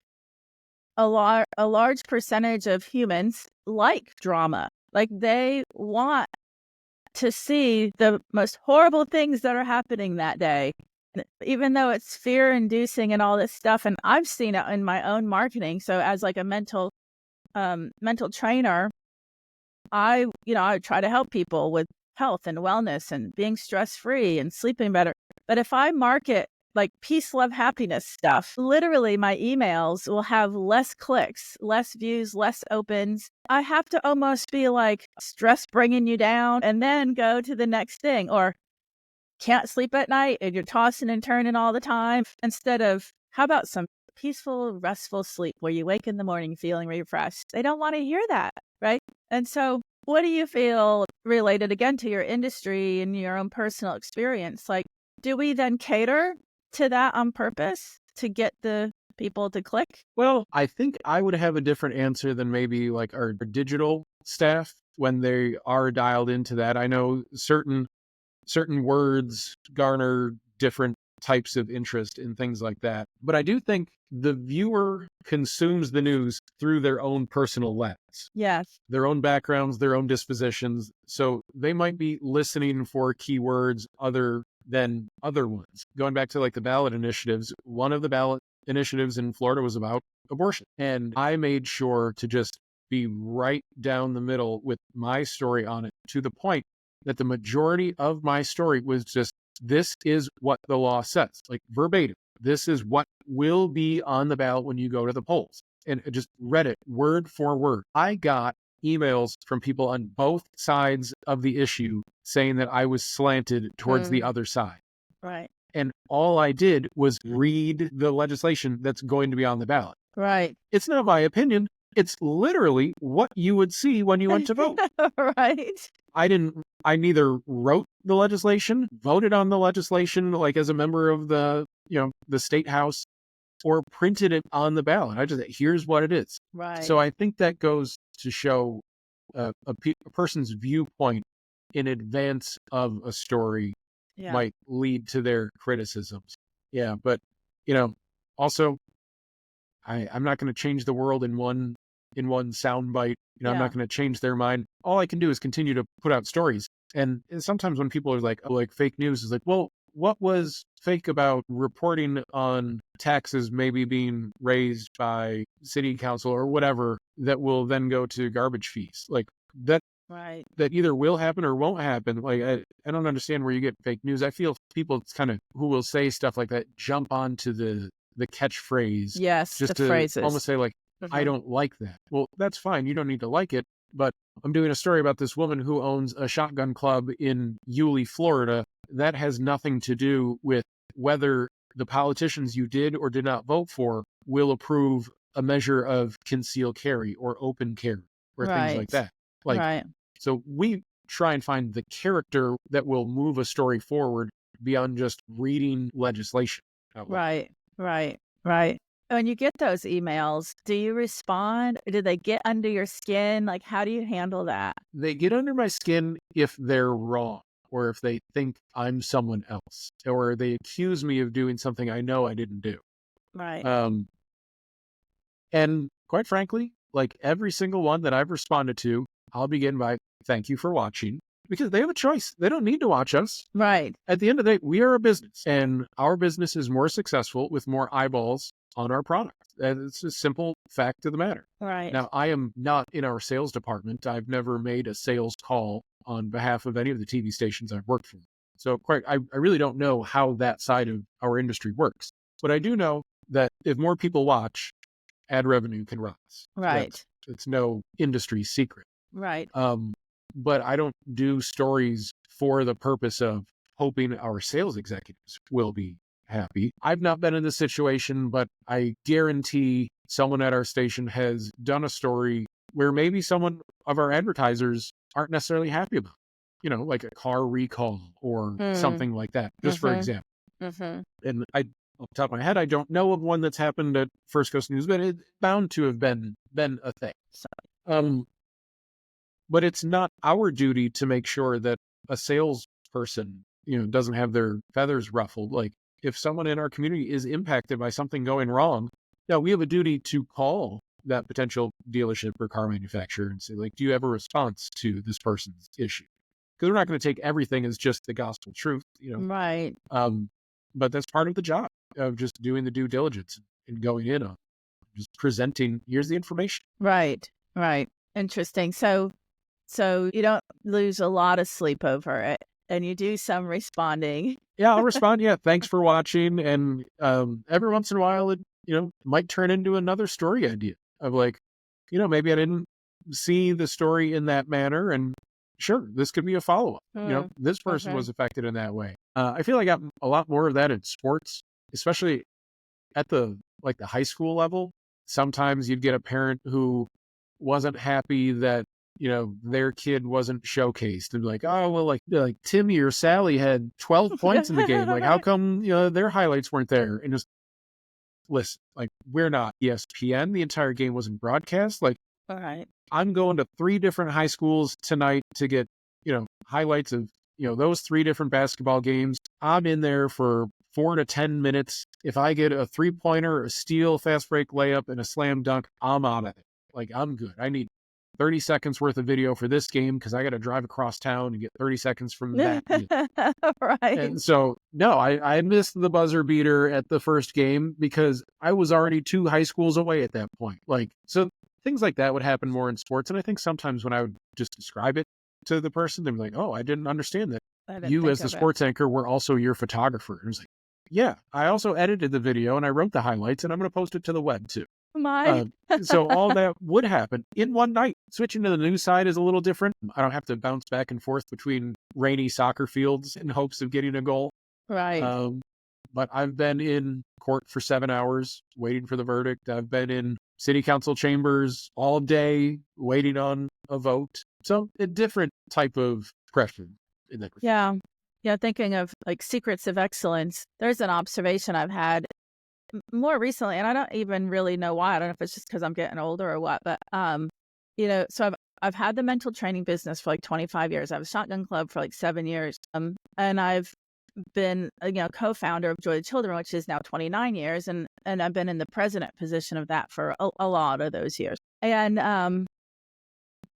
a large percentage of humans like drama. Like, they want to see the most horrible things that are happening that day, even though it's fear-inducing and all this stuff. And I've seen it in my own marketing. So as like a mental trainer, I try to help people with health and wellness and being stress-free and sleeping better. But if I market like peace, love, happiness stuff, literally my emails will have less clicks, less views, less opens. I have to almost be like, stress bringing you down, and then go to the next thing. Or can't sleep at night and you're tossing and turning all the time, instead of, how about some peaceful, restful sleep where you wake in the morning feeling refreshed? They don't want to hear that, right? And so what do you feel, related again to your industry and your own personal experience? Like, do we then cater to that on purpose to get the people to click? Well, I think I would have a different answer than maybe like our digital staff when they are dialed into that. I know certain words garner different types of interest in things like that. But I do think the viewer consumes the news through their own personal lens. Yes. Their own backgrounds, their own dispositions. So they might be listening for keywords other than other ones. Going back to like the ballot initiatives, one of the ballot initiatives in Florida was about abortion. And I made sure to just be right down the middle with my story on it, to the point that the majority of my story was just, this is what the law says, like verbatim. This is what will be on the ballot when you go to the polls. And I just read it word for word. I got emails from people on both sides of the issue saying that I was slanted towards the other side. Right. And all I did was read the legislation that's going to be on the ballot. Right. It's not my opinion. It's literally what you would see when you went to vote. Right. I neither wrote the legislation, voted on the legislation, like as a member of the state house, or printed it on the ballot. I just, here's what it is. Right. So I think that goes to show a person's viewpoint in advance of a story might lead to their criticisms. Yeah. But, also, I'm not going to change the world in one soundbite. I'm not going to change their mind. All I can do is continue to put out stories. And sometimes when people are like, oh, like fake news is like, well, what was fake about reporting on taxes maybe being raised by city council or whatever that will then go to garbage fees? Like that either will happen or won't happen. Like I don't understand where you get fake news. I feel people kind of who will say stuff like that jump onto the catchphrase. Yes, just the to phrases. almost say like, I don't like that. Well, that's fine. You don't need to like it. But I'm doing a story about this woman who owns a shotgun club in Yulee, Florida. That has nothing to do with whether the politicians you did or did not vote for will approve a measure of concealed carry or open carry or things like that. So we try and find the character that will move a story forward beyond just reading legislation. Right. When you get those emails, do you respond? Do they get under your skin? Like, how do you handle that? They get under my skin if they're wrong, or if they think I'm someone else, or they accuse me of doing something I know I didn't do. Right. And quite frankly, like every single one that I've responded to, I'll begin by thank you for watching, because they have a choice. They don't need to watch us. Right. At the end of the day, we are a business, and our business is more successful with more eyeballs on our product. And it's a simple fact of the matter. Right. Now, I am not in our sales department. I've never made a sales call on behalf of any of the TV stations I've worked for. So I really don't know how that side of our industry works. But I do know that if more people watch, ad revenue can rise. Right. It's no industry secret. Right. But I don't do stories for the purpose of hoping our sales executives will be happy. I've not been in this situation, but I guarantee someone at our station has done a story where maybe someone of our advertisers aren't necessarily happy about, like a car recall or something like that, just for example. And off the top of my head, I don't know of one that's happened at First Coast News, but it's bound to have been a thing. But it's not our duty to make sure that a salesperson, doesn't have their feathers ruffled. Like if someone in our community is impacted by something going wrong, now we have a duty to call that potential dealership or car manufacturer and say, like, do you have a response to this person's issue? Because we're not going to take everything as just the gospel truth, Right. But that's part of the job of just doing the due diligence and going in on just presenting, here's the information. Right. Interesting. So you don't lose a lot of sleep over it, and you do some responding. Yeah, I'll respond. Yeah, thanks for watching. And every once in a while, it might turn into another story idea of like, maybe I didn't see the story in that manner, and sure, this could be a follow-up. This person was affected in that way. I feel I got a lot more of that in sports, especially at the high school level. Sometimes you'd get a parent who wasn't happy that their kid wasn't showcased and like, oh, well, like Timmy or Sally had 12 points in the game. Like, how come, their highlights weren't there? And just listen, like, we're not ESPN. The entire game wasn't broadcast. Like, all right, I'm going to 3 different high schools tonight to get, highlights of, those 3 different basketball games. I'm in there for 4 to 10 minutes. If I get a 3-pointer, a steal, fast break layup, and a slam dunk, I'm out of it. Like, I'm good. I need 30 seconds worth of video for this game because I got to drive across town and get 30 seconds from that. Right. And so, no, I missed the buzzer beater at the first game because I was already 2 high schools away at that point. Like, so things like that would happen more in sports. And I think sometimes when I would just describe it to the person, they'd be like, oh, I didn't understand that. You as the sports anchor were also your photographer. And I was like, yeah, I also edited the video and I wrote the highlights and I'm going to post it to the web too. So all that would happen in one night. Switching to the news side is a little different. I don't have to bounce back and forth between rainy soccer fields in hopes of getting a goal. Right. But I've been in court for 7 hours waiting for the verdict. I've been in city council chambers all day waiting on a vote. So a different type of pressure in that. Yeah. Yeah. Thinking of like secrets of excellence, there's an observation I've had more recently, and I don't even really know why. I don't know if it's just because I'm getting older or what, but, so I've had the mental training business for like 25 years. I was Shotgun Club for like 7 years. And I've been, co-founder of Joy to Children, which is now 29 years. And I've been in the president position of that for a lot of those years. And,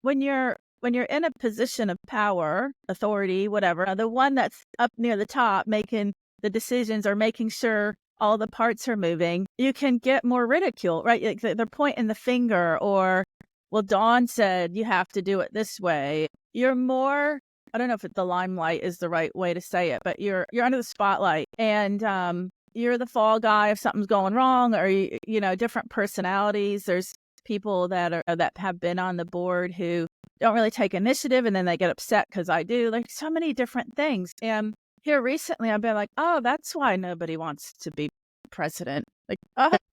when you're in a position of power, authority, whatever, the one that's up near the top making the decisions or making sure all the parts are moving, you can get more ridicule, right? Like they're pointing the finger, or, well, Dawn said you have to do it this way. You're more, I don't know if the limelight is the right way to say it, but you're under the spotlight, and you're the fall guy if something's going wrong, or different personalities. There's people that have been on the board who don't really take initiative, and then they get upset because I do. Like so many different things. And here recently, I've been like, oh, that's why nobody wants to be president. Like,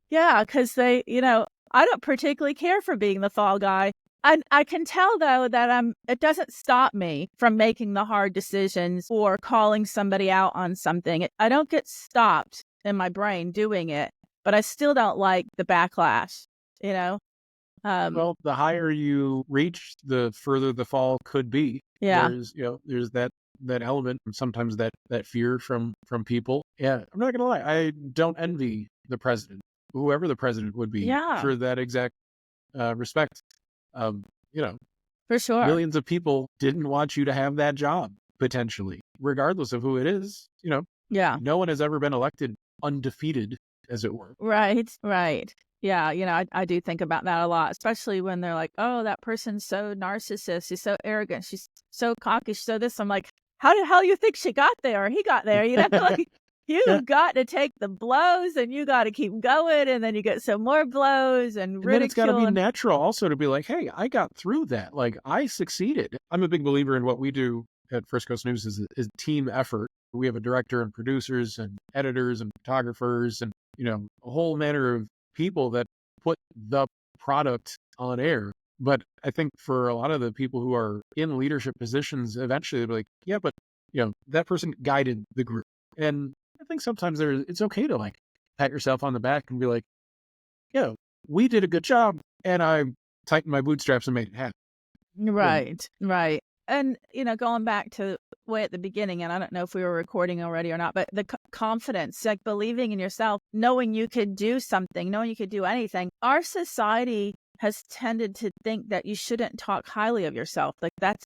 yeah, because they, I don't particularly care for being the fall guy. I can tell, though, that it doesn't stop me from making the hard decisions or calling somebody out on something. I don't get stopped in my brain doing it, but I still don't like the backlash, Well, the higher you reach, the further the fall could be. Yeah. There's that element and sometimes that fear from people. Yeah, I'm not gonna lie, I don't envy the president, whoever the president would be, for that exact respect. For sure, millions of people didn't want you to have that job potentially, regardless of who it is. Yeah, no one has ever been elected undefeated, as it were. Right. Yeah, I do think about that a lot, especially when they're like, oh, that person's so narcissist, she's so arrogant, she's so cocky, she's so this. I'm like, how the hell you think she got there or he got there? Like, you've got to take the blows and you got to keep going, and then you get some more blows and ridicule. And then it's got to be natural also to be like, hey, I got through that. Like, I succeeded. I'm a big believer in what we do at First Coast News is team effort. We have a director and producers and editors and photographers and, a whole manner of people that put the product on air. But I think for a lot of the people who are in leadership positions, eventually they'll be like, yeah, but, that person guided the group. And I think sometimes it's okay to like pat yourself on the back and be like, we did a good job and I tightened my bootstraps and made it happen. Right. And, going back to way at the beginning, and I don't know if we were recording already or not, but the confidence, like believing in yourself, knowing you could do something, knowing you could do anything. Our society has tended to think that you shouldn't talk highly of yourself. Like that's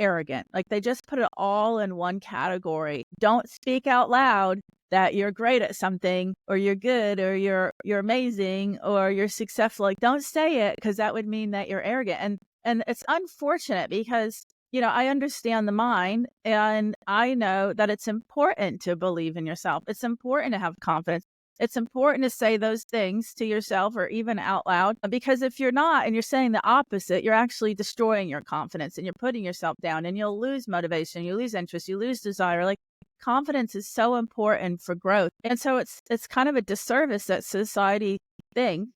arrogant. Like they just put it all in one category. Don't speak out loud that you're great at something or you're good or you're amazing or you're successful. Like don't say it, because that would mean that you're arrogant. And it's unfortunate because, I understand the mind, and I know that it's important to believe in yourself. It's important to have confidence. It's important to say those things to yourself or even out loud, because if you're not and you're saying the opposite, you're actually destroying your confidence and you're putting yourself down, and you'll lose motivation, you lose interest, you lose desire. Like confidence is so important for growth. And so it's kind of a disservice that society thinks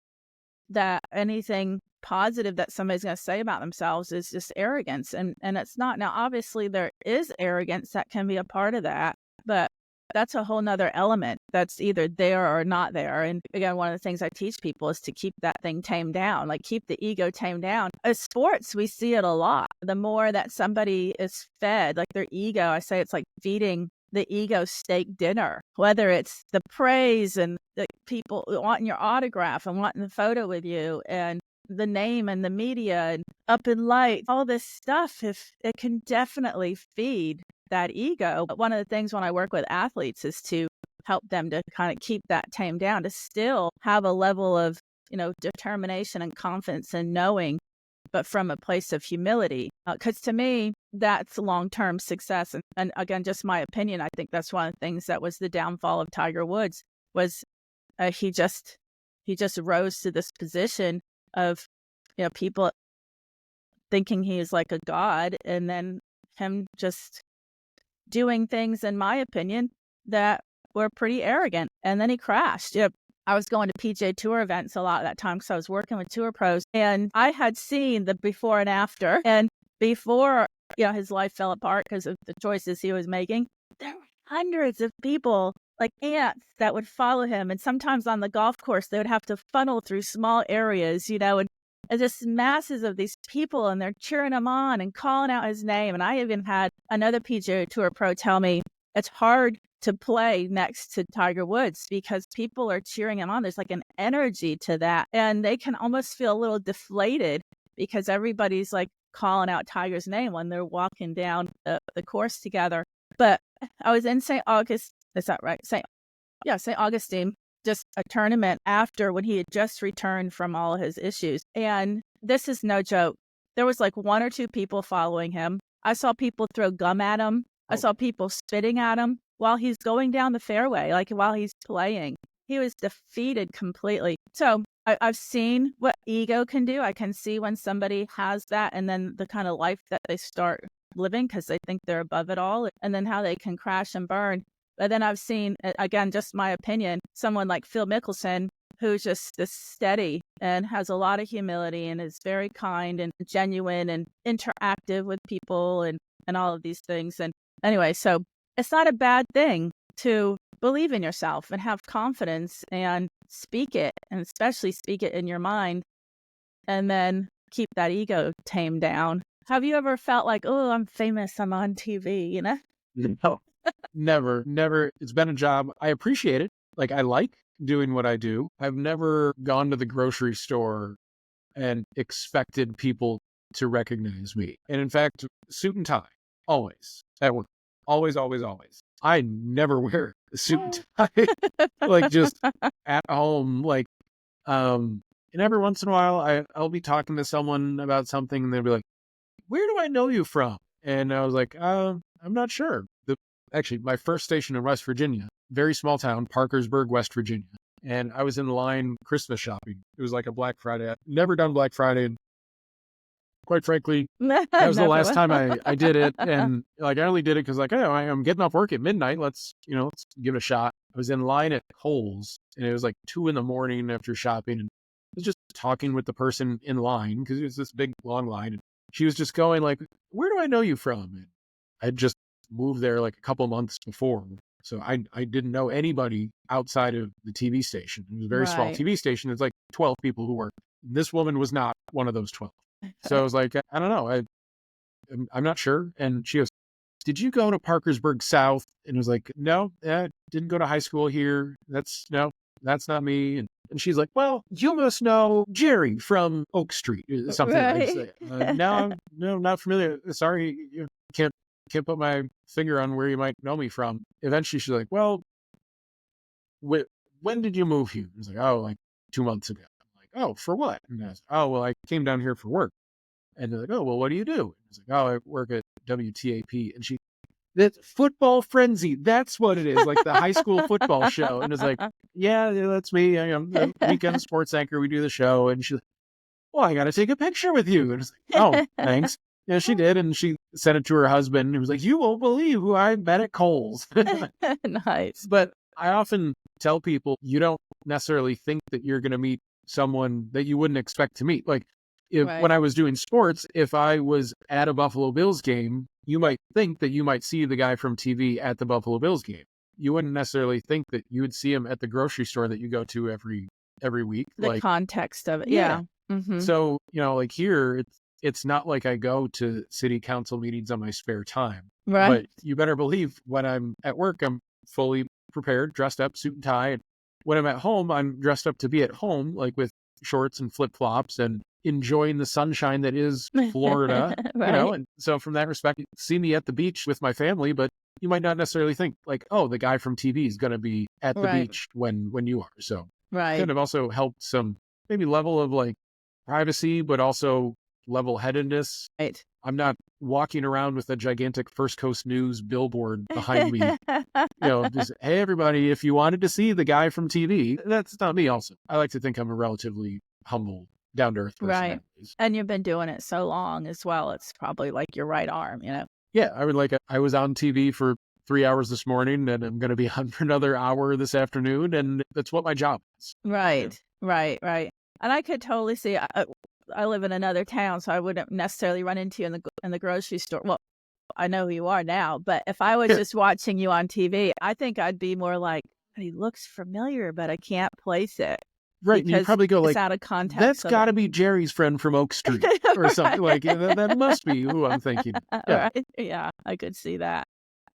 that anything positive that somebody's going to say about themselves is just arrogance. And it's not. Now, obviously, there is arrogance that can be a part of that, but that's a whole nother element that's either there or not there. And again, one of the things I teach people is to keep that thing tamed down, like keep the ego tamed down. As sports, we see it a lot. The more that somebody is fed, like their ego, I say it's like feeding the ego steak dinner, whether it's the praise and the people wanting your autograph and wanting the photo with you and the name and the media and up in light, all this stuff, if it can definitely feed that ego. But one of the things when I work with athletes is to help them to kind of keep that tamed down, to still have a level of, determination and confidence and knowing, but from a place of humility. Because to me, that's long-term success. And again, just my opinion, I think that's one of the things that was the downfall of Tiger Woods was he just rose to this position of, people thinking he is like a god, and then him just doing things, in my opinion, that were pretty arrogant. And then he crashed. I was going to PJ Tour events a lot at that time because I was working with tour pros, and I had seen the before and after. And before, his life fell apart because of the choices he was making, there were hundreds of people, like ants, that would follow him. And sometimes on the golf course, they would have to funnel through small areas, and just masses of these people, and they're cheering him on and calling out his name. And I even had another PGA Tour pro tell me it's hard to play next to Tiger Woods because people are cheering him on. There's like an energy to that, and they can almost feel a little deflated because everybody's like calling out Tiger's name when they're walking down the course together. But I was in St. August. Is that right? St. Augustine, just a tournament after when he had just returned from all his issues. And this is no joke. There was like one or two people following him. I saw people throw gum at him. I saw people spitting at him while he's going down the fairway, like while he's playing. He was defeated completely. So I've seen what ego can do. I can see when somebody has that, and then the kind of life that they start living because they think they're above it all, and then how they can crash and burn. But then I've seen, again, just my opinion, someone like Phil Mickelson, who's just this steady and has a lot of humility and is very kind and genuine and interactive with people and all of these things. And anyway, so it's not a bad thing to believe in yourself and have confidence and speak it, and especially speak it in your mind, and then keep that ego tamed down. Have you ever felt like, oh, I'm famous, I'm on TV, No, never. It's been a job. I appreciate it. Like, I like doing what I do. I've never gone to the grocery store and expected people to recognize me. And in fact, suit and tie, always at work. Always, always, always. I never wear a suit and tie, like just at home. Like, and every once in a while, I'll be talking to someone about something, and they'll be like, "Where do I know you from?" And I was like, "I'm not sure." Actually, my first station in West Virginia, very small town, Parkersburg, West Virginia, and I was in line Christmas shopping. It was like a Black Friday. I'd never done Black Friday, and quite frankly, that was the last time I did it. And like, I only did it because like, oh, I'm getting off work at midnight. Let's give it a shot. I was in line at Kohl's, and it was like 2 a.m. after shopping, and I was just talking with the person in line because it was this big long line. And she was just going like, "Where do I know you from?" And I just moved there like a couple months before. So I didn't know anybody outside of the TV station. It was a very small TV station. It's like 12 people who worked. This woman was not one of those 12. So I was like, I don't know. I'm not sure. And she goes, "Did you go to Parkersburg South?" And I was like, "No, didn't go to high school here. That's not me." And she's like, "Well, you must know Jerry from Oak Street," something like that. No, not familiar. Sorry, can't put my finger on where you might know me from. Eventually, she's like, "Well, when did you move here?" I was like, "Oh, like 2 months ago." I'm like, "Oh, for what?" And I was, "Oh, well, I came down here for work." And they're like, "Oh, well, what do you do?" And I was like, "Oh, I work at WTAP." And that's Football Frenzy. That's what it is, like the high school football show. And it's like, yeah, that's me. I'm the weekend sports anchor. We do the show. And she's like, "Well, I got to take a picture with you." And it's like, "Oh, thanks." Yeah, she did. And she sent it to her husband. And he was like, "You won't believe who I met at Kohl's." Nice. But I often tell people, you don't necessarily think that you're going to meet someone that you wouldn't expect to meet. Like, when I was doing sports, if I was at a Buffalo Bills game, you might think that you might see the guy from TV at the Buffalo Bills game. You wouldn't necessarily think that you would see him at the grocery store that you go to every week. The context of it. Yeah. Mm-hmm. So, like here, it's not like I go to city council meetings on my spare time. Right. But you better believe when I'm at work, I'm fully prepared, dressed up, suit and tie. And when I'm at home, I'm dressed up to be at home, like with shorts and flip-flops. And enjoying the sunshine that is Florida, Right. and so from that respect, you see me at the beach with my family, but you might not necessarily think like, oh, the guy from TV is going to be at the Right. beach when you are. So Right. kind of also helped some maybe level of like privacy, but also level-headedness. Right. I'm not walking around with a gigantic First Coast News billboard behind me, just, hey, everybody, if you wanted to see the guy from TV, that's not me also. I like to think I'm a relatively humble, down-to-earth person. Right. Anyways. And you've been doing it so long as well. It's probably like your right arm, Yeah, I was on TV for 3 hours this morning, and I'm going to be on for another hour this afternoon, and that's what my job is. Right. Right. Right. And I could totally see. I live in another town, so I wouldn't necessarily run into you in the grocery store. Well, I know who you are now, but if I was just watching you on TV, I think I'd be more like, he looks familiar, but I can't place it. Right, and you Because probably go it's like, out of context. that's of got it. to be Jerry's friend from Oak Street or something. Like, that must be who I'm thinking. Yeah. Right? Yeah, I could see that.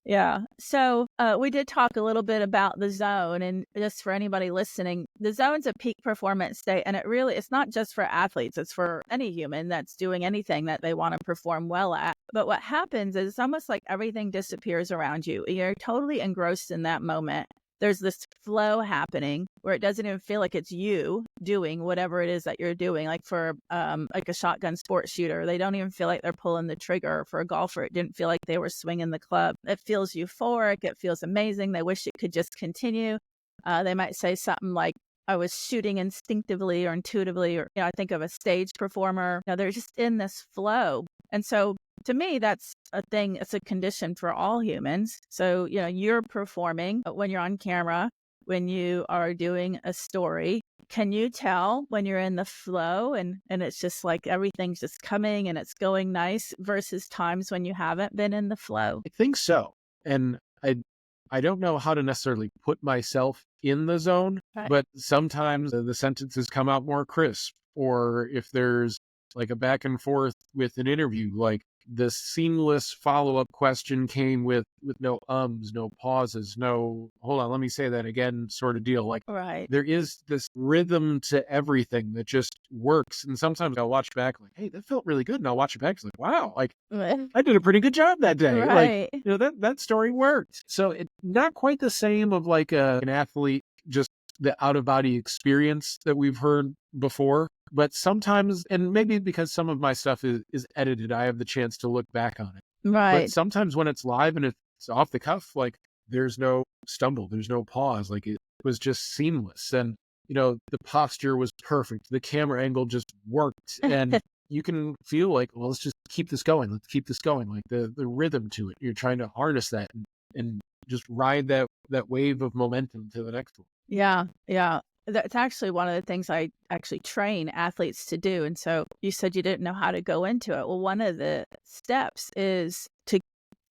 Yeah. So we did talk a little bit about the zone, and just for anybody listening, the zone's a peak performance state, and it's not just for athletes, it's for any human that's doing anything that they want to perform well at. But what happens is it's almost like everything disappears around you. You're totally engrossed in that moment. There's this flow happening where it doesn't even feel like it's you doing whatever it is that you're doing. Like for like a shotgun sports shooter, they don't even feel like they're pulling the trigger. For a golfer, it didn't feel like they were swinging the club. It feels euphoric. It feels amazing. They wish it could just continue. They might say something like, I was shooting instinctively or intuitively, or I think of a stage performer. They're just in this flow. And so to me, that's a thing. It's a condition for all humans. So, you're performing when you're on camera, when you are doing a story. Can you tell when you're in the flow and it's just like everything's just coming and it's going nice versus times when you haven't been in the flow? I think so. And I don't know how to necessarily put myself in the zone, Right. but sometimes the sentences come out more crisp, or if there's like a back and forth with an interview, like the seamless follow-up question came with no ums, no pauses, no, hold on, let me say that again sort of deal. Like Right. there is this rhythm to everything that just works. And sometimes I'll watch back like, hey, that felt really good. And I'll watch it back. It's like, wow, like I did a pretty good job that day. Right. Like, that story worked. So it's not quite the same of like an athlete, just the out of body experience that we've heard before. But sometimes, and maybe because some of my stuff is edited, I have the chance to look back on it. Right. But sometimes when it's live and it's off the cuff, like there's no stumble, there's no pause. Like it was just seamless. And, the posture was perfect. The camera angle just worked. And you can feel like, well, let's just keep this going. Let's keep this going. Like the rhythm to it. You're trying to harness that and just ride that wave of momentum to the next one. Yeah. Yeah. That's actually one of the things I actually train athletes to do. And so you said you didn't know how to go into it. Well, one of the steps is to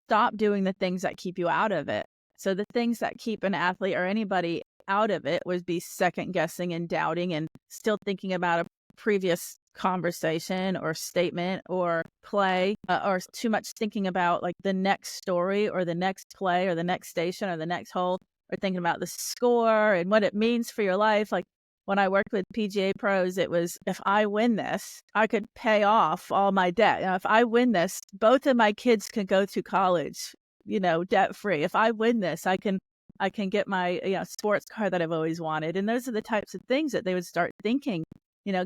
stop doing the things that keep you out of it. So the things that keep an athlete or anybody out of it would be second guessing and doubting and still thinking about a previous conversation or statement or play, or too much thinking about like the next story or the next play or the next station or the next hole, or thinking about the score and what it means for your life. Like when I worked with PGA pros, it was, if I win this, I could pay off all my debt. If I win this, both of my kids can go to college, debt free. If I win this, I can get my sports car that I've always wanted. And those are the types of things that they would start thinking,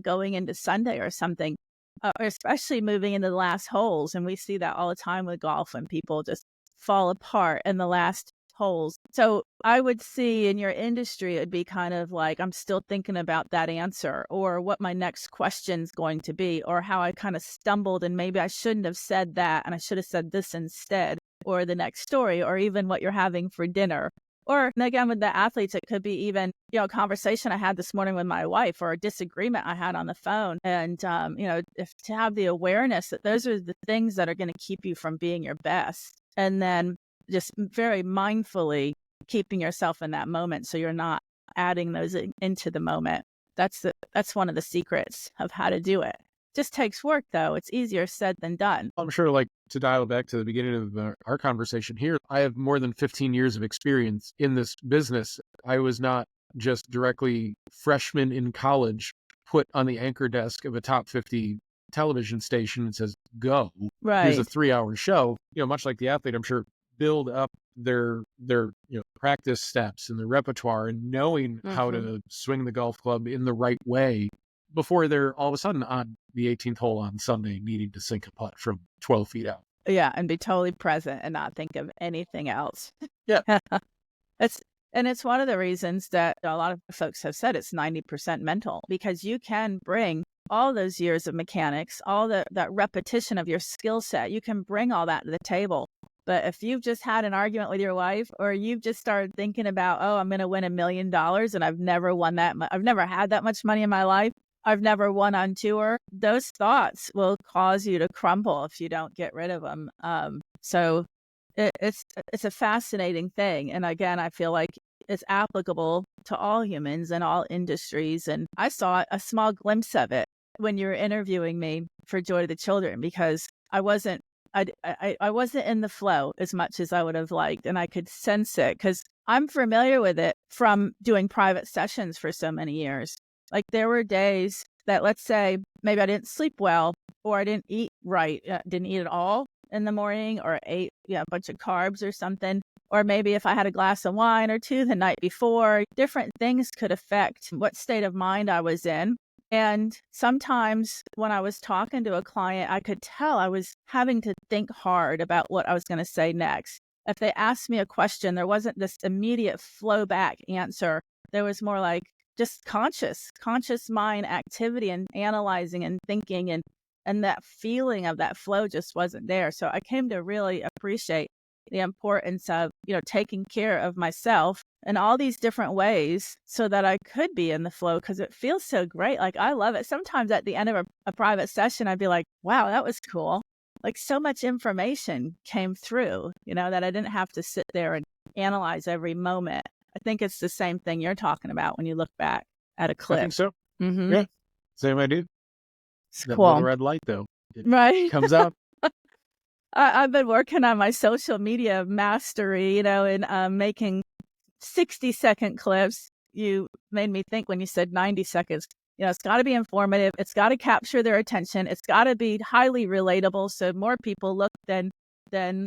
going into Sunday or something, or especially moving into the last holes. And we see that all the time with golf when people just fall apart in the last holes. So I would see in your industry, it'd be kind of like, I'm still thinking about that answer, or what my next question's going to be, or how I kind of stumbled and maybe I shouldn't have said that and I should have said this instead, or the next story, or even what you're having for dinner. Or again, with the athletes, it could be even, a conversation I had this morning with my wife, or a disagreement I had on the phone. And, if to have the awareness that those are the things that are going to keep you from being your best. And then just very mindfully keeping yourself in that moment, so you're not adding those into the moment. That's one of the secrets of how to do it. Just takes work, though. It's easier said than done. I'm sure, like, to dial back to the beginning of our conversation here, I have more than 15 years of experience in this business. I was not just directly freshman in college put on the anchor desk of a top 50 television station and says, go, here's Right. a 3-hour show, much like the athlete, I'm sure, build up their practice steps and their repertoire and knowing how to swing the golf club in the right way before they're all of a sudden on the 18th hole on Sunday needing to sink a putt from 12 feet out. Yeah, and be totally present and not think of anything else. Yeah. It's one of the reasons that a lot of folks have said it's 90% mental, because you can bring all those years of mechanics, all that repetition of your skill set, you can bring all that to the table. But if you've just had an argument with your wife, or you've just started thinking about, oh, I'm going to win $1 million and I've never won that, I've never had that much money in my life, I've never won on tour, those thoughts will cause you to crumble if you don't get rid of them. So it's a fascinating thing. And again, I feel like it's applicable to all humans and all industries. And I saw a small glimpse of it when you were interviewing me for Joy to the Children, because I wasn't in the flow as much as I would have liked. And I could sense it because I'm familiar with it from doing private sessions for so many years. Like there were days that, let's say, maybe I didn't sleep well, or I didn't eat right, didn't eat at all in the morning, or ate a bunch of carbs or something. Or maybe if I had a glass of wine or two the night before, different things could affect what state of mind I was in. And sometimes when I was talking to a client, I could tell I was having to think hard about what I was going to say next. If they asked me a question, there wasn't this immediate flow back answer. There was more like just conscious mind activity and analyzing and thinking, and that feeling of that flow just wasn't there. So I came to really appreciate the importance of, taking care of myself in all these different ways so that I could be in the flow, because it feels so great. Like I love it. Sometimes at the end of a private session, I'd be like, wow, that was cool. Like so much information came through, that I didn't have to sit there and analyze every moment. I think it's the same thing you're talking about when you look back at a clip. I think so. Mm-hmm. Yeah, same idea. It's that cool. little red light, though, it right? comes out. I've been working on my social media mastery, and making 60-second clips. You made me think when you said 90 seconds. It's got to be informative. It's got to capture their attention. It's got to be highly relatable, so more people look than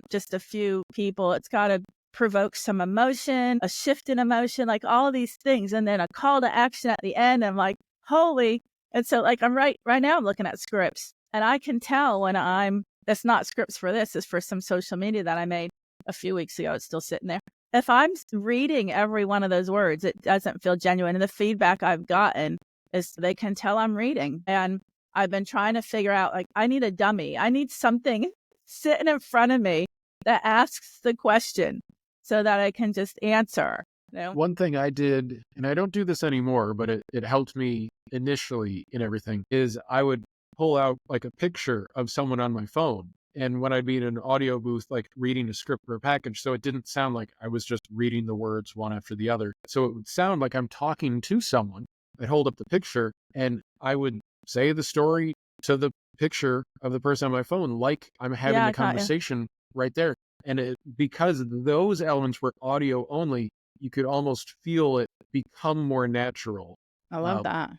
just a few people. It's got to provoke some emotion, a shift in emotion, like all of these things, and then a call to action at the end. I'm like, holy! And so, like, I'm right now. I'm looking at scripts, and I can tell when that's not scripts for this. It's for some social media that I made a few weeks ago. It's still sitting there. If I'm reading every one of those words, it doesn't feel genuine. And the feedback I've gotten is they can tell I'm reading. And I've been trying to figure out, like, I need a dummy. I need something sitting in front of me that asks the question so that I can just answer. One thing I did, and I don't do this anymore, but it helped me initially in everything, is I would pull out like a picture of someone on my phone. And when I'd be in an audio booth, like reading a script or a package, so it didn't sound like I was just reading the words one after the other. So it would sound like I'm talking to someone. I'd hold up the picture and I would say the story to the picture of the person on my phone, like I'm having the conversation right there. And because those elements were audio only, you could almost feel it become more natural. I love that.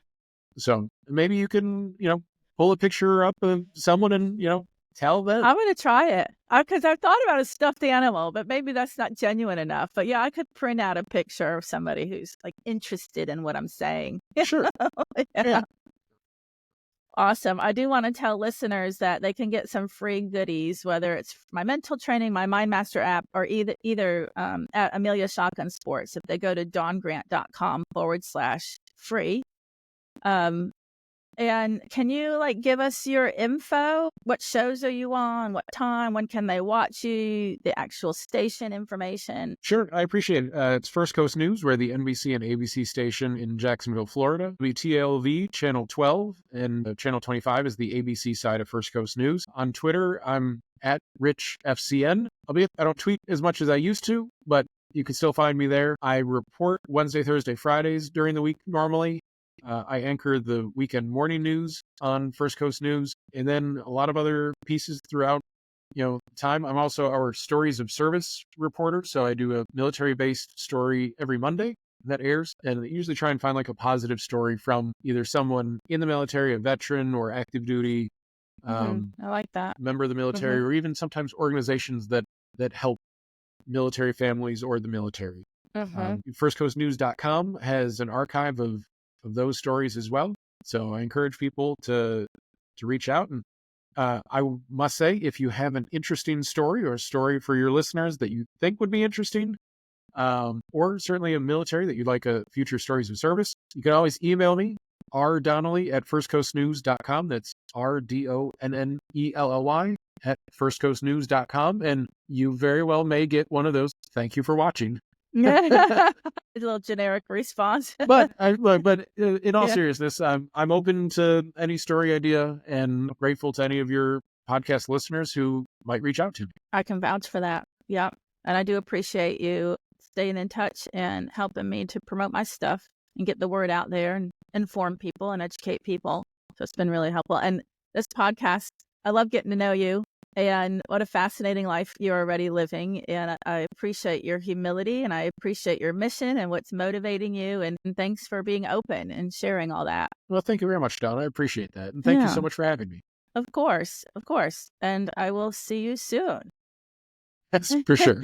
So maybe you can, pull a picture up of someone and, tell them. I'm going to try it because I've thought about a stuffed animal, but maybe that's not genuine enough. But yeah, I could print out a picture of somebody who's like interested in what I'm saying. Sure. Yeah. Awesome. I do want to tell listeners that they can get some free goodies, whether it's my mental training, my Mind Master app, or either at Amelia Shotgun Sports. If they go to dawngrant.com/free. And can you give us your info? What shows are you on? What time? When can they watch you? The actual station information? Sure. I appreciate it. It's First Coast News. We're the NBC and ABC station in Jacksonville, Florida. WTLV Channel 12 and Channel 25 is the ABC side of First Coast News. On Twitter, I'm at RichFCN. Albeit I don't tweet as much as I used to, but you can still find me there. I report Wednesday, Thursday, Fridays during the week normally. I anchor the weekend morning news on First Coast News, and then a lot of other pieces throughout, time. I'm also our Stories of Service reporter, so I do a military-based story every Monday. that airs, and usually try and find like a positive story from either someone in the military, a veteran or active duty, I like that. member of the military, or even sometimes organizations that help military families or the military. FirstCoastNews.com has an archive of those stories as well. So I encourage people to reach out. And I must say, if you have an interesting story or a story for your listeners that you think would be interesting, or certainly a military that you'd like a future stories of service, you can always email me, rdonnelly@firstcoastnews.com. That's RDONNELLY @firstcoastnews.com. And you very well may get one of those. Thank you for watching. A little generic response. But in all seriousness, I'm open to any story idea and grateful to any of your podcast listeners who might reach out to me. I can vouch for that. Yeah. And I do appreciate you staying in touch and helping me to promote my stuff and get the word out there and inform people and educate people. So it's been really helpful. And this podcast, I love getting to know you. And what a fascinating life you're already living. And I appreciate your humility, and I appreciate your mission and what's motivating you. And thanks for being open and sharing all that. Well, thank you very much, Don. I appreciate that. And thank you so much for having me. Of course. Of course. And I will see you soon. That's for sure.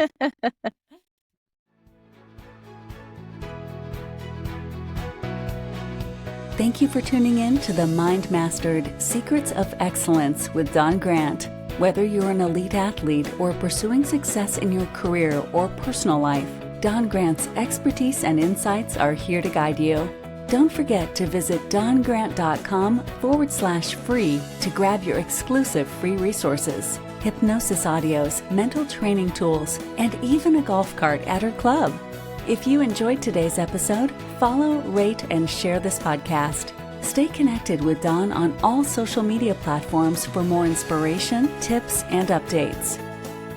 Thank you for tuning in to the Mind Mastered Secrets of Excellence with Don Grant. Whether you're an elite athlete or pursuing success in your career or personal life, Don Grant's expertise and insights are here to guide you. Don't forget to visit dongrant.com/free to grab your exclusive free resources, hypnosis audios, mental training tools, and even a golf cart at her club. If you enjoyed today's episode, follow, rate, and share this podcast. Stay connected with Don on all social media platforms for more inspiration, tips, and updates.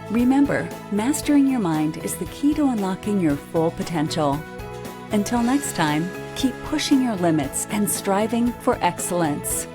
Remember, mastering your mind is the key to unlocking your full potential. Until next time, keep pushing your limits and striving for excellence.